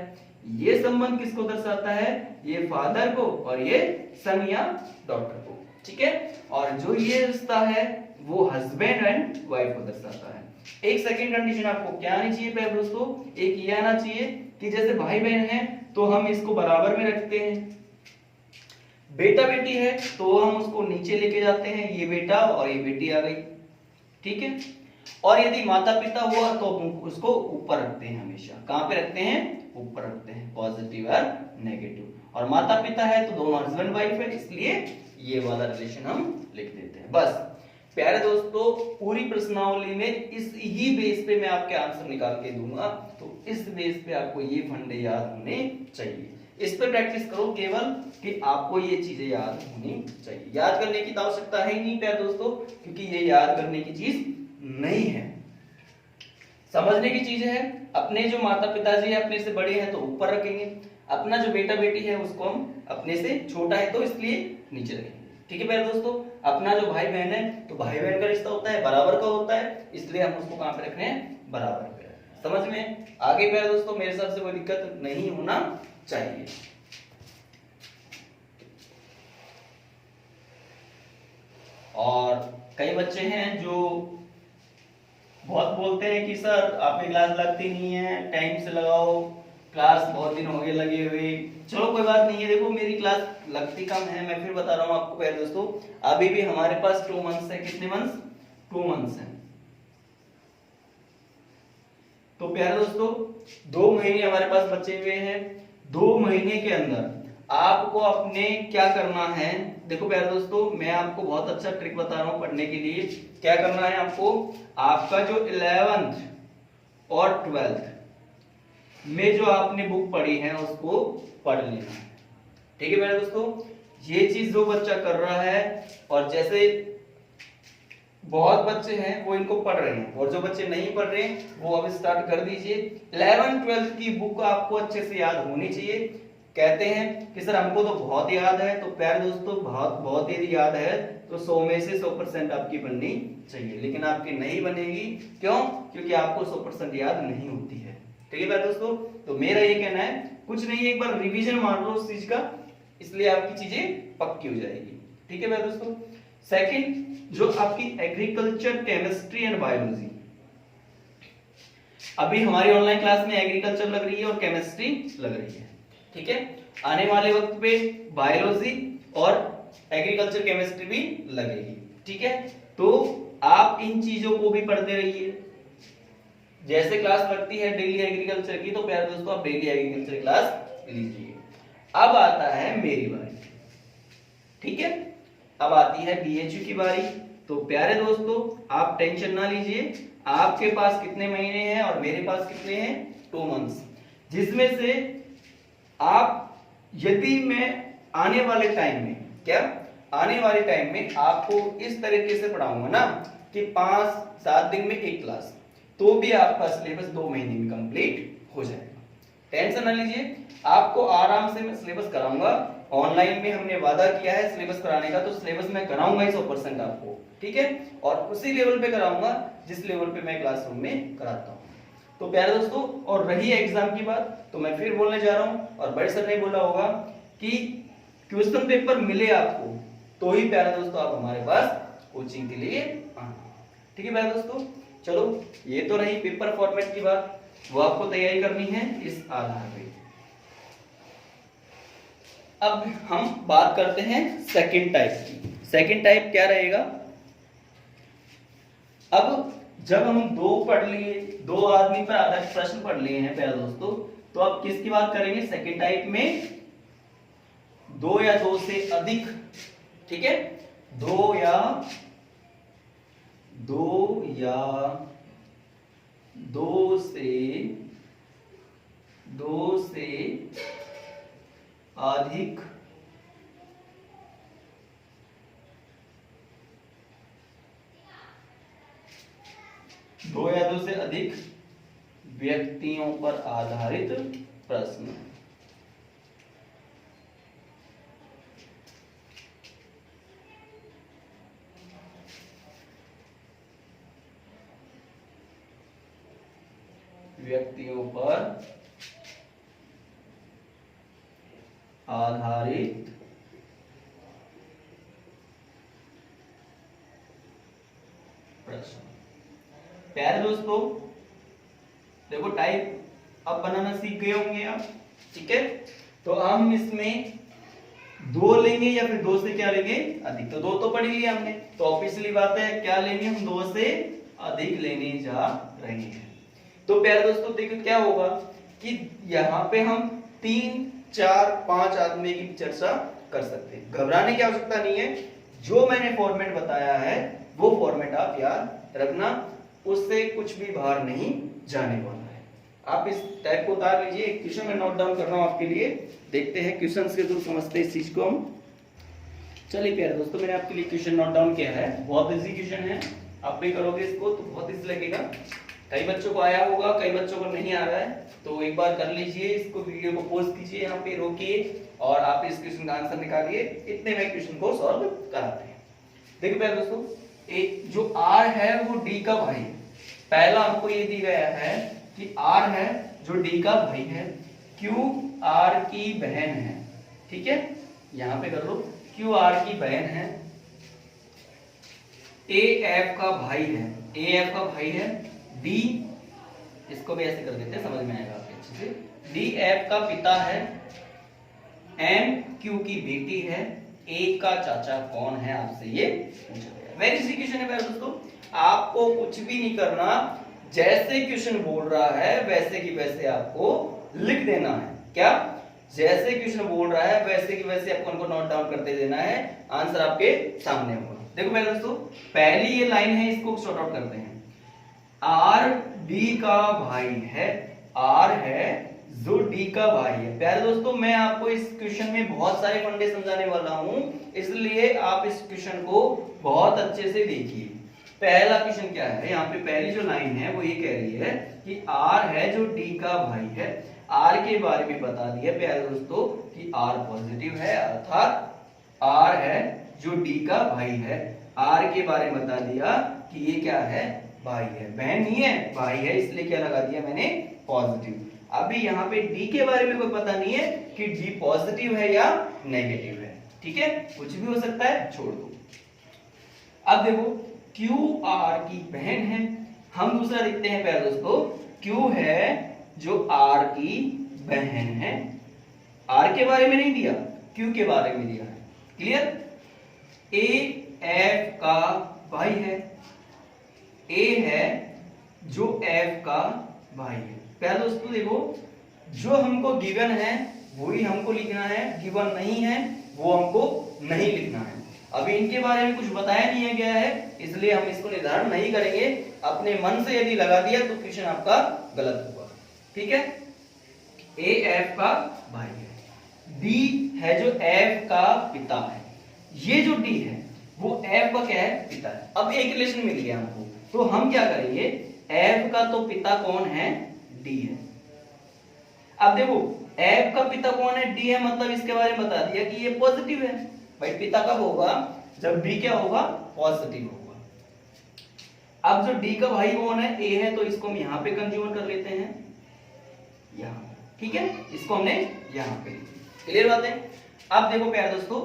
ये संबंध किसको दर्शाता है, ये फादर को, और ये सन या डॉटर को, ठीक है। और जो ये रिश्ता है वो हस्बैंड एंड वाइफ को दर्शाता है। एक सेकंड कंडीशन आपको क्या आनी चाहिए प्यारे दोस्तों, एक ये आना चाहिए कि जैसे भाई बहन है तो हम इसको बराबर में रखते हैं, बेटा बेटी है तो हम उसको नीचे लेके जाते हैं, ये बेटा और ये बेटी आ गई, ठीक है। और यदि माता पिता हुआ तो उसको ऊपर रखते हैं, हमेशा कहां पे रखते हैं, ऊपर रखते हैं, पॉजिटिव और नेगेटिव। और माता पिता है तो दोनों हस्बैंड वाइफ है, इसलिए ये वाला रिलेशन हम लिख देते हैं। बस प्यारे दोस्तों पूरी प्रश्नावली में इस ही बेस पे मैं आपके आंसर निकाल के दूंगा, तो इस बेस पे आपको ये फंडे याद होने चाहिए। इस पे प्रैक्टिस करो केवल कि आपको ये चीजें याद होनी चाहिए। याद करने की आवश्यकता है ही नहीं प्यारे दोस्तों, क्योंकि ये याद करने की चीज नहीं है, समझने की चीज है। अपने जो माता पिताजी है अपने से बड़े हैं तो ऊपर रखेंगे, अपना जो बेटा बेटी है उसको हम अपने से छोटा है तो इसलिए नीचे रखेंगे, ठीक है प्यारे दोस्तों। अपना जो भाई बहन है तो भाई बहन का रिश्ता होता है, बराबर का होता है, इसलिए हम उसको कहां पे रखने हैं, बराबर पे। समझ में आगे प्यारे दोस्तों, मेरे हिसाब से कोई दिक्कत नहीं होना चाहिए। और कई बच्चे हैं जो बहुत बोलते हैं कि सर आपकी क्लास लगती नहीं है, टाइम से लगाओ, क्लास बहुत दिन हो गए लगे हुए। चलो कोई बात नहीं है, देखो मेरी क्लास लगती कम है, मैं फिर बता रहा हूँ आपको प्यारे दोस्तों, अभी भी हमारे पास 2 मंथ्स है। कितने मंथ्स, 2 मंथ्स हैं। तो प्यारे दोस्तों 2 महीने हमारे पास बचे हुए हैं। 2 महीने के अंदर आपको अपने क्या करना है, देखो प्यारे दोस्तों मैं आपको बहुत अच्छा ट्रिक बता रहा हूं पढ़ने के लिए। क्या करना है आपको, आपका जो 11th और 12th में जो आपने बुक पढ़ी है उसको पढ़ लेना, ठीक है मेरे दोस्तों। ये चीज जो बच्चा कर रहा है, और जैसे बहुत बच्चे हैं वो इनको पढ़ रहे हैं, और जो बच्चे नहीं पढ़ रहे हैं वो अब स्टार्ट कर दीजिए। 11th 12th की बुक आपको अच्छे से याद होनी चाहिए। कहते हैं कि सर हमको तो बहुत याद है, तो प्यारे दोस्तों बहुत यदि याद है तो 100 में से 100% आपकी बननी चाहिए, लेकिन आपकी नहीं बनेगी। क्यों, क्योंकि आपको 100% याद नहीं होती है, ठीक है प्यारे दोस्तों। तो मेरा ये कहना है कुछ नहीं, एक बार रिवीजन मार लो उस चीज का, इसलिए आपकी चीजें पक्की हो जाएगी, ठीक है प्यारे दोस्तों। सेकंड जो आपकी एग्रीकल्चर, केमिस्ट्री एंड बायोलॉजी, अभी हमारी ऑनलाइन क्लास में एग्रीकल्चर लग रही है और केमिस्ट्री लग रही है, ठीक है। आने वाले वक्त पे बायोलॉजी और एग्रीकल्चर केमिस्ट्री भी लगेगी, ठीक है। तो आप इन चीजों को भी पढ़ते रहिए। जैसे क्लास लगती है डेली एग्रीकल्चर की, तो प्यारे दोस्तों आप डेली एग्रीकल्चर क्लास लीजिए। अब आता है मेरी बारी, ठीक है। अब आती है बीएचयू की बारी। तो प्यारे दोस्तों आप टेंशन ना लीजिए, आपके पास कितने महीने हैं और मेरे पास कितने हैं, 2 मंथ्स, जिसमें से आप यदि मैं आने वाले टाइम में, क्या आने वाले टाइम में आपको इस तरीके से पढ़ाऊंगा ना कि 5-7 दिन में एक क्लास, तो भी आपका सिलेबस 2 महीने में कंप्लीट हो जाएगा। टेंशन ना लीजिए, आपको आराम से मैं सिलेबस कराऊंगा। ऑनलाइन में हमने वादा किया है सिलेबस कराने का, तो सिलेबस मैं कराऊंगा 100% आपको, ठीक है। और उसी लेवल पे कराऊंगा जिस लेवल पे मैं क्लासरूम में कराता हूँ। तो प्यारे दोस्तों, और रही एग्जाम की बात, तो मैं फिर बोलने जा रहा हूँ, और बड़े सर ने बोला होगा कि क्वेश्चन पेपर मिले आपको तो ही प्यारे दोस्तों आप हमारे पास कोचिंग के लिए आना, ठीक है प्यारे दोस्तों। चलो ये तो रही पेपर फॉर्मेट की बात, वो आपको तैयारी करनी है इस आधार पे। अब हम बात करते हैं सेकंड टाइप की। सेकंड टाइप क्या रहेगा, अब जब हम 2 पढ़ लिए, दो आदमी पर आधारित प्रश्न पढ़ लिए हैं प्यारे दोस्तों। तो अब किसकी बात करेंगे? सेकेंड टाइप में दो या दो से अधिक, ठीक है, दो या दो से अधिक व्यक्तियों पर आधारित प्रश्न। व्यक्तियों पर आधारित प्रश्न। प्यारे दोस्तों देखो टाइप अब बनाना सीख गए होंगे आप, ठीक है। तो हम इसमें दो लेंगे या फिर दो से क्या लेंगे? अधिक। तो दो तो पढ़ लिया हमने, तो ऑब्वियसली बात है क्या लेंगे हम? दो से अधिक लेने जा रहे हैं। तो प्यारे दोस्तों देखो क्या होगा कि यहाँ पे हम 3, 4, 5 आदमी की चर्चा कर सकते हैं। घबराने की आवश्यकता नहीं है, जो मैंने फॉर्मेट बताया है वो फॉर्मेट आप याद रखना, उससे कुछ भी बाहर नहीं जाने वाला है। आप इस टाइप को उतार लीजिए, एक क्वेश्चन में नोट डाउन कर रहा हूं आपके लिए, देखते हैं क्वेश्चन के थ्रू समझते हैं इस चीज को हम। चलिए प्यारे दोस्तों मैंने आपके लिए क्वेश्चन नोट डाउन किया है, बहुत इजी क्वेश्चन है, आप भी करोगे इसको तो बहुत इजी लगेगा। कई बच्चों को आया होगा, कई बच्चों को नहीं आ रहा है, तो एक बार कर लीजिए इसको, वीडियो को पॉज कीजिए, यहाँ पे रोकिए और आप इस क्वेश्चन का आंसर निकालिए। इतने में क्वेश्चन को सॉल्व कराते हैं। देखिए प्यारे दोस्तों एक जो R है वो D का भाई है। पहला हमको ये दी गया है कि R है जो D का भाई है, Q R की बहन है, ठीक है, यहां पे कर लो, Q R की बहन है, A F का भाई है, A F का भाई है, D इसको भी ऐसे कर देते हैं, समझ में आएगा आपके अच्छे से, D F का पिता है, M Q की बेटी है, A का चाचा कौन है, आपसे ये पूछा गया। वेरी इजी क्वेश्चन है प्यारे दोस्तों, आपको कुछ भी नहीं करना, जैसे क्वेश्चन बोल रहा है वैसे की वैसे आपको लिख देना है। क्या? जैसे क्वेश्चन बोल रहा है वैसे की वैसे आपको उनको नोट डाउन करते देना है, आंसर आपके सामने होगा। देखो मेरे दोस्तों पहली ये लाइन है, इसको सॉर्ट आउट करते हैं। आर डी का भाई है, आर है जो डी का भाई है। प्यारे दोस्तों मैं आपको इस क्वेश्चन में बहुत सारे फंडे समझाने वाला हूं, इसलिए आप इस क्वेश्चन को बहुत अच्छे से देखिए। पहला क्वेश्चन क्या है, यहाँ पे पहली जो लाइन है वो ये कह रही है कि आर है जो डी का भाई है। आर के बारे में बता दिया प्यारे दोस्तों कि आर पॉजिटिव है, अर्थात आर है जो डी का भाई है। आर के बारे में बता दिया कि ये क्या है, भाई है, बहन नहीं है, भाई है, इसलिए क्या लगा दिया मैंने, पॉजिटिव। अभी यहाँ पे डी के बारे में कोई पता नहीं है कि डी पॉजिटिव है या नेगेटिव है, ठीक है, कुछ भी हो सकता है, छोड़ दो। अब देखो क्यू आर की बहन है, हम दूसरा देखते हैं प्यारे दोस्तों, क्यू है जो आर की बहन है। आर के बारे में नहीं दिया, क्यू के बारे में दिया है, क्लियर। ए एफ का भाई है, ए है जो एफ का भाई है। प्यारे दोस्तों देखो जो हमको गिवन है वही हमको लिखना है, गिवन नहीं है वो हमको नहीं लिखना है। अभी इनके बारे में कुछ बताया नहीं गया है, इसलिए हम इसको निर्धारण नहीं करेंगे। अपने मन से यदि लगा दिया तो क्वेश्चन आपका गलत होगा, ठीक है। ए एफ का भाई है, डी है जो एफ का पिता है, ये जो डी है वो एफ का क्या है, पिता है। अब एक रिलेशन मिल गया हमको, तो हम क्या करेंगे, एफ का तो पिता कौन है, डी है। अब देखो एफ का पिता कौन है, डी है, मतलब इसके बारे में बता दिया कि ये पॉजिटिव है। भाई पिता कब होगा, जब डी क्या होगा, पॉजिटिव होगा। अब जो डी का भाई कौन है, ए है, तो इसको हम यहां पे कंज्यूमर कर लेते हैं, यहां, ठीक है, इसको हमने यहां पे, क्लियर बात है। अब देखो प्यारे दोस्तों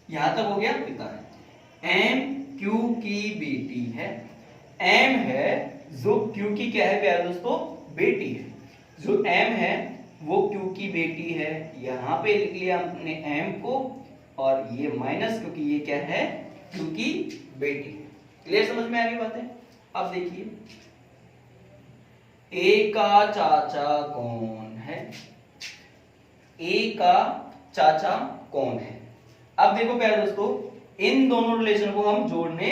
यहां तक हो गया, पिता है, एम क्यू की बेटी है, एम है जो क्यू की क्या है प्यारे दोस्तों, बेटी है। जो एम है वो क्यू की बेटी है, यहां पे लिख लिया हमने एम को, और ये माइनस क्योंकि ये क्या है, क्यू की बेटी है। क्लियर, समझ में आ गई बातें। अब देखिए ए का चाचा कौन है, ए का चाचा कौन है। अब देखो प्यारे दोस्तों, इन दोनों रिलेशन को हम जोड़ने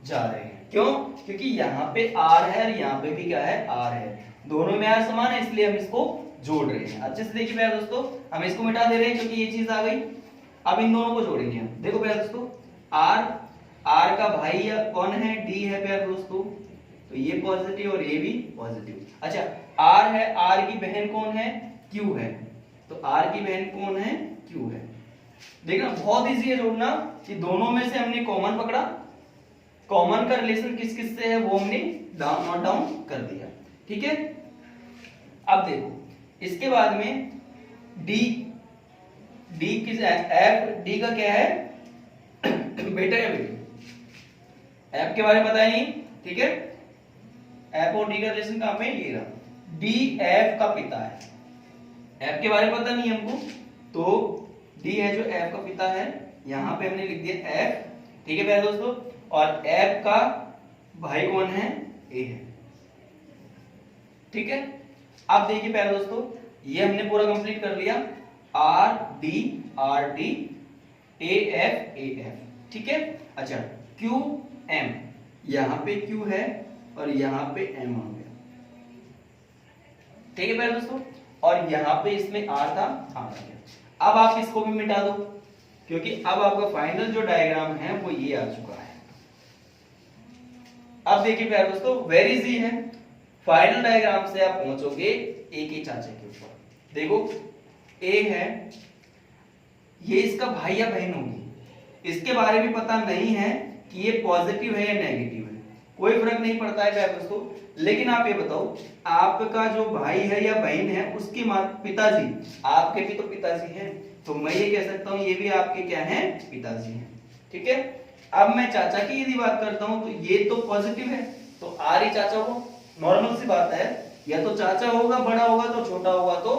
जा रहे हैं। क्यों? क्योंकि यहाँ पे आर है और यहाँ पे भी क्या है, आर है, दोनों में आर समान है, इसलिए हम इसको जोड़ रहे हैं। अच्छे से देखिए प्यारे दोस्तों, हम इसको मिटा दे रहे हैं क्योंकि ये चीज आ गई। अब इन दोनों को जोड़ेंगे हम। देखो प्यारे दोस्तों, आर का भाई या कौन है, डी है प्यारे दोस्तों, तो ये पॉजिटिव और ये भी पॉजिटिव। अच्छा, आर है, आर की बहन कौन है, क्यू है, तो आर की बहन कौन है, क्यू है। देखना बहुत इजी है जोड़ना कि दोनों में से हमने कॉमन पकड़ा, कॉमन का रिलेशन किस किस से है वो हमने नोट डाउन कर दिया। ठीक है, अब देखो इसके बाद में डी, डी किस, एफ डी का क्या है बेटा या बेटी, एफ के बारे में पता है नहीं। ठीक है, एफ और डी का रिलेशन कहां पे, ये रहा, डी एफ का पिता है, एफ के बारे में पता नहीं हमको, तो डी है जो एफ का पिता है, यहां पे हमने लिख दिया एफ। ठीक है प्यारे दोस्तों, और एफ का भाई कौन है, ए है। ठीक है, अब देखिए प्यारे दोस्तों, ये हमने पूरा कंप्लीट कर लिया, आर डी ए एफ। ठीक है, अच्छा क्यू एम, यहां पे क्यू है और यहां पे एम आ गया। ठीक है प्यारे दोस्तों, और यहां पे इसमें आर था, आर आ गया। अब आप इसको भी मिटा दो क्योंकि अब आपका फाइनल जो डायग्राम है वो ये आ चुका है। अब देखिए प्यारे दोस्तों, वेरी इजी है, फाइनल डायग्राम से आप पहुंचोगे ए के चाचा के ऊपर। देखो ए है, ये इसका भाई या बहन होगी, इसके बारे में पता नहीं है कि ये पॉजिटिव है या नेगेटिव है, कोई फर्क नहीं पड़ता है प्यारे दोस्तों। लेकिन आप ये बताओ, आपका जो भाई है या बहन है उसके पिताजी, आपके भी तो पिताजी हैं, तो मैं ये कह सकता हूं ये भी आपके क्या हैं, पिताजी हैं। ठीक है, अब मैं चाचा की यदि बात करता हूं तो ये तो पॉजिटिव है, तो आर ही चाचा हो, नॉर्मल सी बात है, या तो चाचा होगा, बड़ा होगा तो छोटा होगा, तो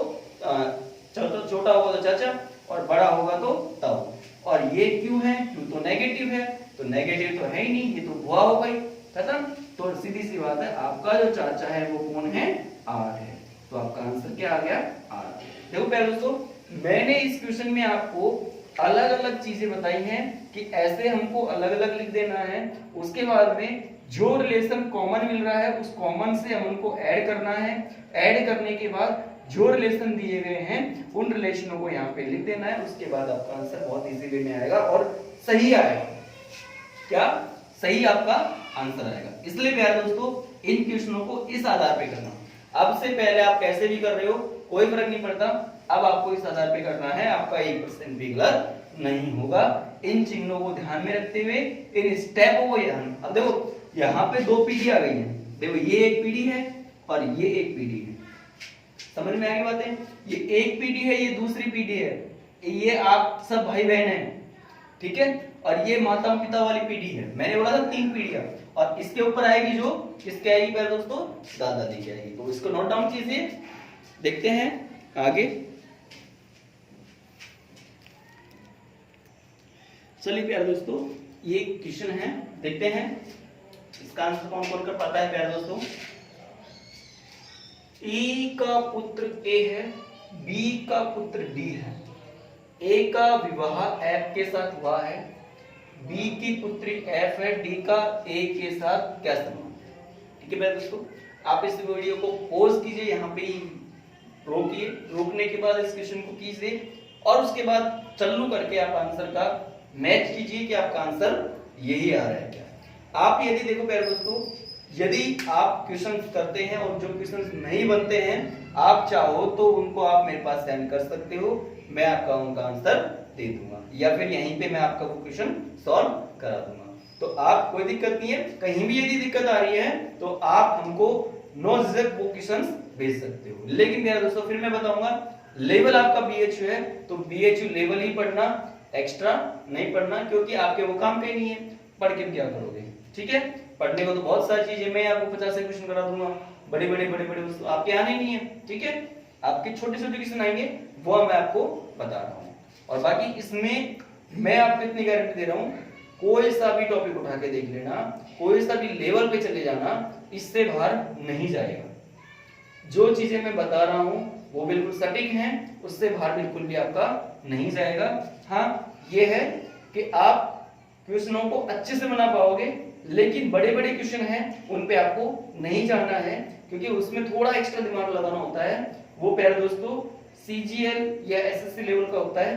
छोटा होगा तो चाचा और बड़ा होगा तो ताऊ। और ये क्यों है, क्यों तो नेगेटिव है, तो नेगेटिव तो है ही नहीं, ये तो बुआ हो गई, खत्म। तो सीधी सी बात है, आपका जो चाचा है वो कौन है, आर है, तो आपका आंसर क्या आ गया, आर। देखो प्यारे दोस्तों, मैंने इस क्वेश्चन में आपको अलग अलग चीजें बताई हैं कि ऐसे हमको अलग अलग लिख देना है, उसके बाद में जो रिलेशन कॉमन मिल रहा है उस कॉमन से हम उनको ऐड करना है, ऐड करने के बाद जो रिलेशन दिए गए हैं उन रिलेशनों को यहाँ पे लिख देना है, उसके बाद आपका आंसर बहुत इजी वे में आएगा और सही आएगा। क्या सही आपका आंसर आएगा। इसलिए प्यारे दोस्तों, इन क्वेश्चनों को इस आधार पे करना, अब से पहले आप कैसे भी कर रहे हो कोई फर्क नहीं पड़ता, अब आपको इस आधार पे करना है, आपका 1% भी गलत नहीं होगा। इन चिन्हों को ध्यान में रखते हुए इन स्टेपों को ध्यान, अब देखो यहाँ पे दो पीढ़ी आ गई है, देखो ये एक पीढ़ी है और ये एक पीढ़ी है, समझ में आ गई बातें, ये एक पीढ़ी है, ये दूसरी पीढ़ी है, ये आप सब भाई बहन हैं, ठीक है, और ये माता पिता वाली पीढ़ी है, मैंने बोला था 3 पीढ़ियां, और इसके ऊपर आएगी जो किसके आएगी प्यारे दोस्तों, दादा दादी की आएगी। तो इसको नोट डाउन कीजिए, देखते हैं आगे। चलिए प्यारे दोस्तों, ये क्वेश्चन है, देखते हैं इसका आंसर कौन कौन कर पाता है प्यारे दोस्तों। ई का पुत्र ए है, बी का पुत्र डी है, ए का विवाह एफ के साथ हुआ है, बी की पुत्री एफ है, डी का ए के साथ क्या संबंध है। ठीक है प्यारे दोस्तों, आप इस वीडियो को पॉज कीजिए, यहाँ पे रोकिए, रोकने के बाद इस क्वेश्चन को कीजिए और उसके बाद चालू करके आप आंसर का मैच कीजिए कि आपका आंसर यही आ रहा है क्या। आप यदि देखो प्यारे दोस्तों, यदि आप क्वेश्चन करते हैं और जो क्वेश्चन नहीं बनते हैं, आप चाहो तो उनको आप मेरे पास सेंड कर सकते हो, मैं आपका उनका आंसर दे दूंगा, या फिर यहीं पे मैं आपका वो क्वेश्चन सॉल्व करा दूंगा। तो आप कोई दिक्कत नहीं है, कहीं भी यदि दिक्कत आ रही है तो आप हमको नो झिझक वो क्वेश्चन भेज सकते हो। लेकिन मेरा दोस्तों फिर मैं बताऊंगा, लेवल आपका बीएचयू है तो बीएचयू लेवल ही पढ़ना, एक्स्ट्रा नहीं पढ़ना, क्योंकि आपके वो काम पे नहीं है, पढ़ के क्या करोगे। ठीक है, पढ़ने को तो बहुत सारी चीजें, मैं आपको 50 क्वेश्चन करा दूंगा, बड़े बड़े आपके आने नहीं है। ठीक है, आपके छोटे छोटे क्वेश्चन आएंगे, वो मैं आपको बता रहा हूँ। और बाकी इसमें मैं आपको इतनी गारंटी दे रहा हूँ कोई सा भी टॉपिक उठा के देख लेना, कोई सा भी लेवल पे चले जाना, इससे बाहर नहीं जाएगा। जो चीजें मैं बता रहा हूं वो बिल्कुल सटीक हैं, उससे बाहर बिल्कुल भी आपका नहीं जाएगा। हाँ ये है कि आप क्वेश्चनों को अच्छे से बना पाओगे, लेकिन बड़े बड़े क्वेश्चन हैं उन पे आपको नहीं जाना है, क्योंकि उसमें थोड़ा एक्स्ट्रा दिमाग लगाना होता है। वो प्यारे दोस्तों सीजीएल या एसएससी लेवल का होता है,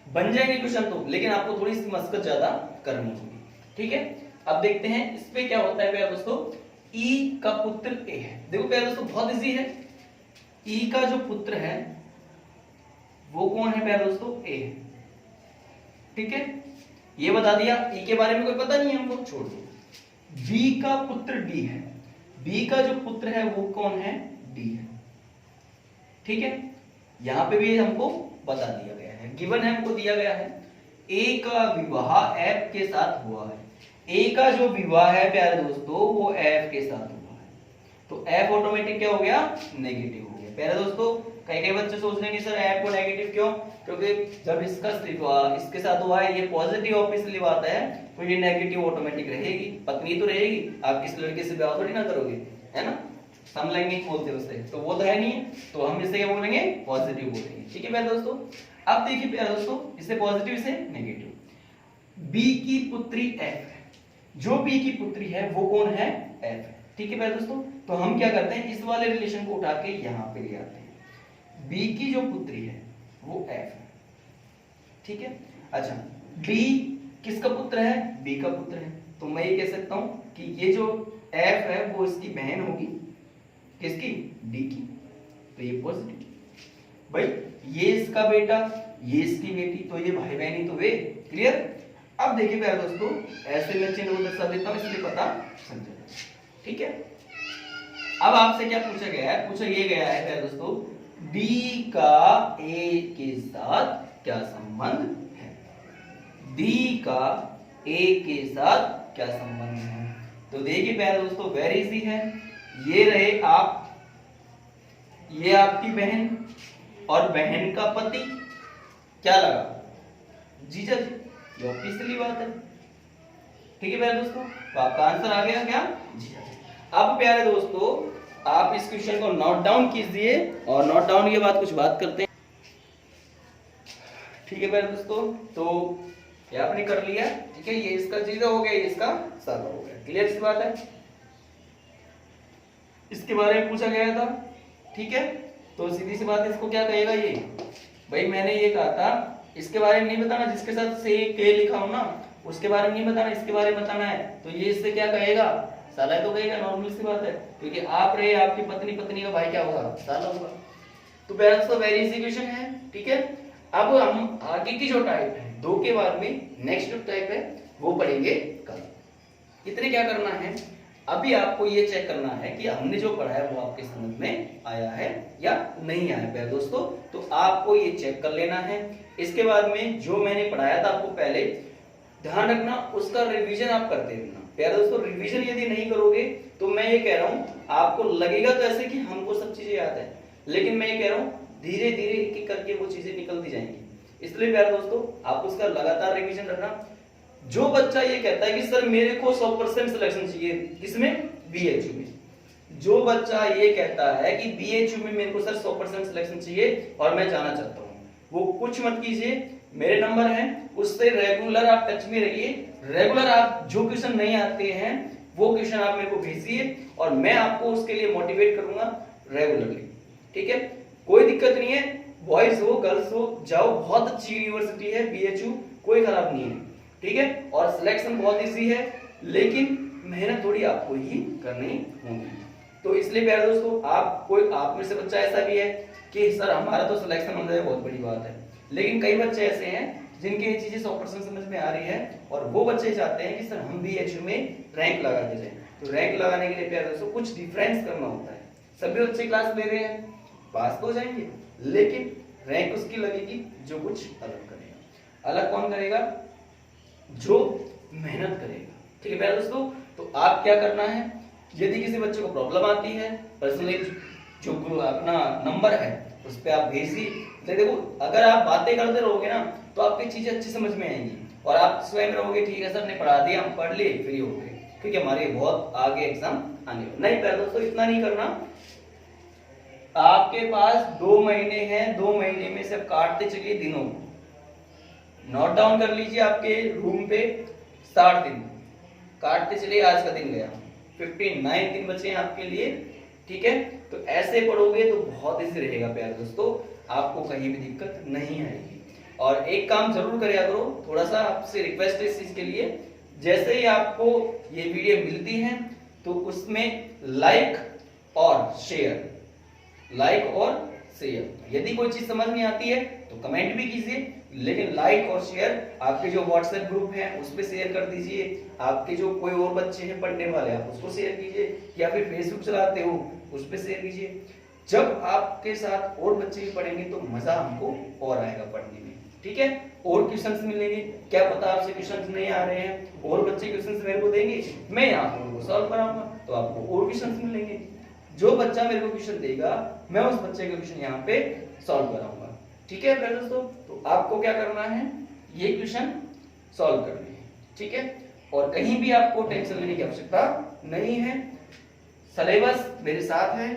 बन जाएंगे क्वेश्चन तो, लेकिन आपको थोड़ी सी मशक्कत ज्यादा करनी होगी। ठीक है, अब देखते हैं इस पे क्या होता है प्यारे दोस्तों। ई का पुत्र ए है। देखो प्यारे दोस्तों बहुत इजी है। ई का जो पुत्र है वो कौन है प्यारे दोस्तों, ए है। ठीक है, ये बता दिया। ई के बारे में कोई पता नहीं है हमको, छोड़ दो। बी का पुत्र डी है। बी का जो पुत्र है वो कौन है, डी है। ठीक है, यहां पे भी हमको बता दिया गया है, गिवन है, हमको दिया गया है। ए का विवाह एफ के साथ हुआ है। ए का जो विवाह है प्यारे दोस्तों वो एफ के साथ हुआ है, तो एफ ऑटोमेटिक क्या हो गया, नेगेटिव हो गया। प्यारे दोस्तों कई बच्चे सोच लेंगे सर एफ को नेगेटिव क्यों, क्योंकि जब इसका इसके साथ हुआ है, ये पॉजिटिव ऑब्वियसली बात है, तो ये नेगेटिव ऑटोमेटिक रहेगी। पत्नी तो रहेगी, आप किस लड़के से ब्याह थोड़ी ना करोगे, है ना, समलैंगिक बोलते हैं उसे, तो वो तो है नहीं, तो हम इसे क्या बोलेंगे, पॉजिटिव बोलेंगे। ठीक है प्यारे दोस्तों, अब देखिए प्यारे दोस्तों, इसे पॉजिटिव इसे नेगेटिव। बी की पुत्री एफ है, जो बी की पुत्री है वो कौन है, एफ है। ठीक है प्यारे दोस्तों, तो हम क्या करते हैं, इस वाले रिलेशन को उठा के यहां पे ले आते हैं। बी की जो पुत्री है वो एफ है। ठीक है, अच्छा डी किसका पुत्र है, बी का पुत्र है, तो मैं ये कह सकता हूं कि ये जो एफ है वो इसकी बहन होगी, किसकी, डी की, तो ये पॉजिटिव। भाई ये इसका बेटा, ये इसकी बेटी, तो ये भाई बहनी तो वे, क्लियर। अब देखिए प्यारे दोस्तों, ऐसे मैं चिन्ह को दर्शा देता हूं इसलिए पता चल जाएगा। ठीक है, अब आपसे क्या पूछा गया है, पूछा ये गया है प्यारे दोस्तों, डी का ए के साथ क्या संबंध है, डी का ए के साथ क्या संबंध है। तो देखिए प्यारे दोस्तों वेरी इजी है, ये रहे आप, ये आपकी बहन और बहन का पति, क्या लगा, जीजा जी, ये ऑब्वियसली बात है। ठीक है प्यारे दोस्तों, तो आपका आंसर आ गया क्या, जीजा जी। अब प्यारे दोस्तों आप इस क्वेश्चन को नोट डाउन कीजिए, और नोट डाउन के बाद कुछ बात करते हैं। ठीक है प्यारे दोस्तों, तो ये आपने कर लिया। ठीक है, ये इसका जीजा हो गया, ये इसका साला हो गया, क्लियर सी बात है। इसके बारे में पूछा गया था, ठीक है, तो सीधी सी बात, इसको क्या कहेगा ये, भाई मैंने ये कहा था इसके बारे में नहीं बताना, जिसके साथ से के लिखा हो ना उसके बारे में नहीं बताना, इसके बारे में बताना है, तो ये इससे क्या कहेगा, साला तो कहेगा, नॉर्मल सी बात है, क्योंकि आप रहे, आपकी पत्नी, पत्नी का भाई क्या होगा, साला होगा। तो पेरेंट्स तो वेरी इजी क्वेश्चन है। ठीक है, अब हम आगे की जो टाइप है, दो के बाद में नेक्स्ट जो टाइप है वो पढ़ेंगे कल। इतने क्या करना है, अभी आपको ये चेक करना है कि हमने जो पढ़ा है वो आपके समझ में आया है या नहीं आया प्यारे दोस्तों, तो आपको ये चेक कर लेना है। इसके बाद में जो मैंने पढ़ाया था आपको पहले, ध्यान रखना उसका रिवीजन आप करते रहना प्यारे दोस्तों। रिवीजन यदि नहीं करोगे तो मैं ये कह रहा हूं, आपको लगेगा तो ऐसे कि हमको सब चीजें याद है, लेकिन मैं ये कह रहा हूं धीरे धीरे एक एक करके वो चीजें निकलती जाएंगी। इसलिए प्यारे दोस्तों आप उसका लगातार रिवीजन रखना। जो बच्चा ये कहता है कि सर मेरे को 100% सिलेक्शन चाहिए, किसमें, बीएचयू में, जो बच्चा ये कहता है कि बीएचयू में मेरे को सर 100% सिलेक्शन चाहिए और मैं जाना चाहता हूँ, वो कुछ मत कीजिए, मेरे नंबर हैं, उससे रेगुलर आप टच में रहिए। रेगुलर आप जो क्वेश्चन नहीं आते हैं वो क्वेश्चन आप मेरे को भेजिए और मैं आपको उसके लिए मोटिवेट करूंगा रेगुलरली। ठीक है, कोई दिक्कत नहीं है, बॉयज हो गर्ल्स हो जाओ, बहुत अच्छी यूनिवर्सिटी है बीएचयू, कोई खराब नहीं है। ठीक है, और सिलेक्शन बहुत इजी है, लेकिन मेहनत थोड़ी आपको ही करनी होगी। तो इसलिए प्यारे दोस्तों आप में से बच्चा ऐसा भी है कि सर हमारा तो सिलेक्शन हो जाए बहुत बड़ी बात है, लेकिन कई बच्चे ऐसे हैं जिनके ये चीजें 100% समझ में आ रही है और वो बच्चे चाहते हैं कि सर हम बीएचयू में रैंक लगा के जाए। तो रैंक लगाने के लिए प्यारे दोस्तों कुछ डिफरेंस करना होता है। सभी बच्चे क्लास ले रहे हैं, पास तो हो जाएंगे, लेकिन रैंक उसकी लगेगी जो कुछ अलग करेगा। अलग कौन करेगा, जो मेहनत करेगा। ठीक है प्यारे दोस्तों, तो आप क्या करना है, यदि किसी बच्चे को प्रॉब्लम आती है, पर्सनली जो अपना नंबर है उस पर आप भेजिए। देखो अगर आप बातें करते रहोगे ना तो आपकी चीजें अच्छी समझ में आएंगी, और आप स्वयं रहोगे ठीक है सर ने पढ़ा दिया, हम पढ़ लिए, फ्री हो गए, क्योंकि हमारे बहुत आगे एग्जाम आने वाले। नहीं पहले दोस्तों इतना नहीं करना, आपके पास 2 महीने हैं, 2 महीने में से काटते चलिए दिनों, नोट डाउन कर लीजिए आपके रूम पे 60 दिन काटते चलिए, आज का दिन गया, 59 दिन बचे हैं आपके लिए, ठीक है। तो ऐसे पढ़ोगे तो बहुत इजी रहेगा प्यारे दोस्तों, आपको कहीं भी दिक्कत नहीं आएगी। और एक काम जरूर करें करो, थोड़ा सा आपसे रिक्वेस्ट है इस चीज के लिए, जैसे ही आपको ये वीडियो मिलती है तो उसमें लाइक और शेयर, यदि कोई चीज समझ नहीं आती है तो कमेंट भी कीजिए, लेकिन लाइक और शेयर आपके जो व्हाट्सएप ग्रुप है उस पे शेयर कर दीजिए, आपके जो कोई और बच्चे हैं पढ़ने वाले आप उसको शेयर कीजिए, या फिर फेसबुक चलाते हो उस पे शेयर कीजिए। जब आपके साथ और बच्चे भी पढ़ेंगे तो मजा हमको और आएगा पढ़ने में, ठीक है। और क्वेश्चंस मिलेंगे, क्या पता आपसे क्वेश्चंस नहीं आ रहे हैं और बच्चे क्वेश्चंस मेरे को देंगे, मैं यहाँ पर उनको सॉल्व कराऊंगा तो आपको और क्वेश्चंस मिलेंगे। जो बच्चा मेरे को क्वेश्चन देगा मैं उस बच्चे का क्वेश्चन यहाँ पे सॉल्व कराऊंगा, ठीक है प्यारे दोस्तों। तो आपको क्या करना है, ये क्वेश्चन सॉल्व करने हैं, ठीक है। और कहीं भी आपको टेंशन लेने की आवश्यकता नहीं है, सिलेबस मेरे साथ है,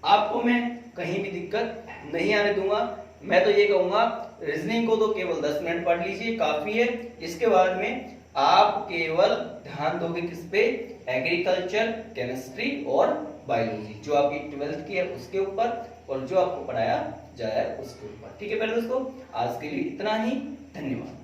आपको मैं कहीं भी दिक्कत नहीं आने दूंगा। मैं तो ये कहूंगा रीजनिंग को तो केवल 10 मिनट पढ़ लीजिए, काफी है। इसके बाद में आप केवल ध्यान दोगे किस पे, एग्रीकल्चर, केमिस्ट्री और बायोलॉजी, जो आपकी 12th की है उसके ऊपर, और जो आपको पढ़ाया जा रहा है उसके ऊपर, ठीक है प्यारे दोस्तों। आज के लिए इतना ही, धन्यवाद।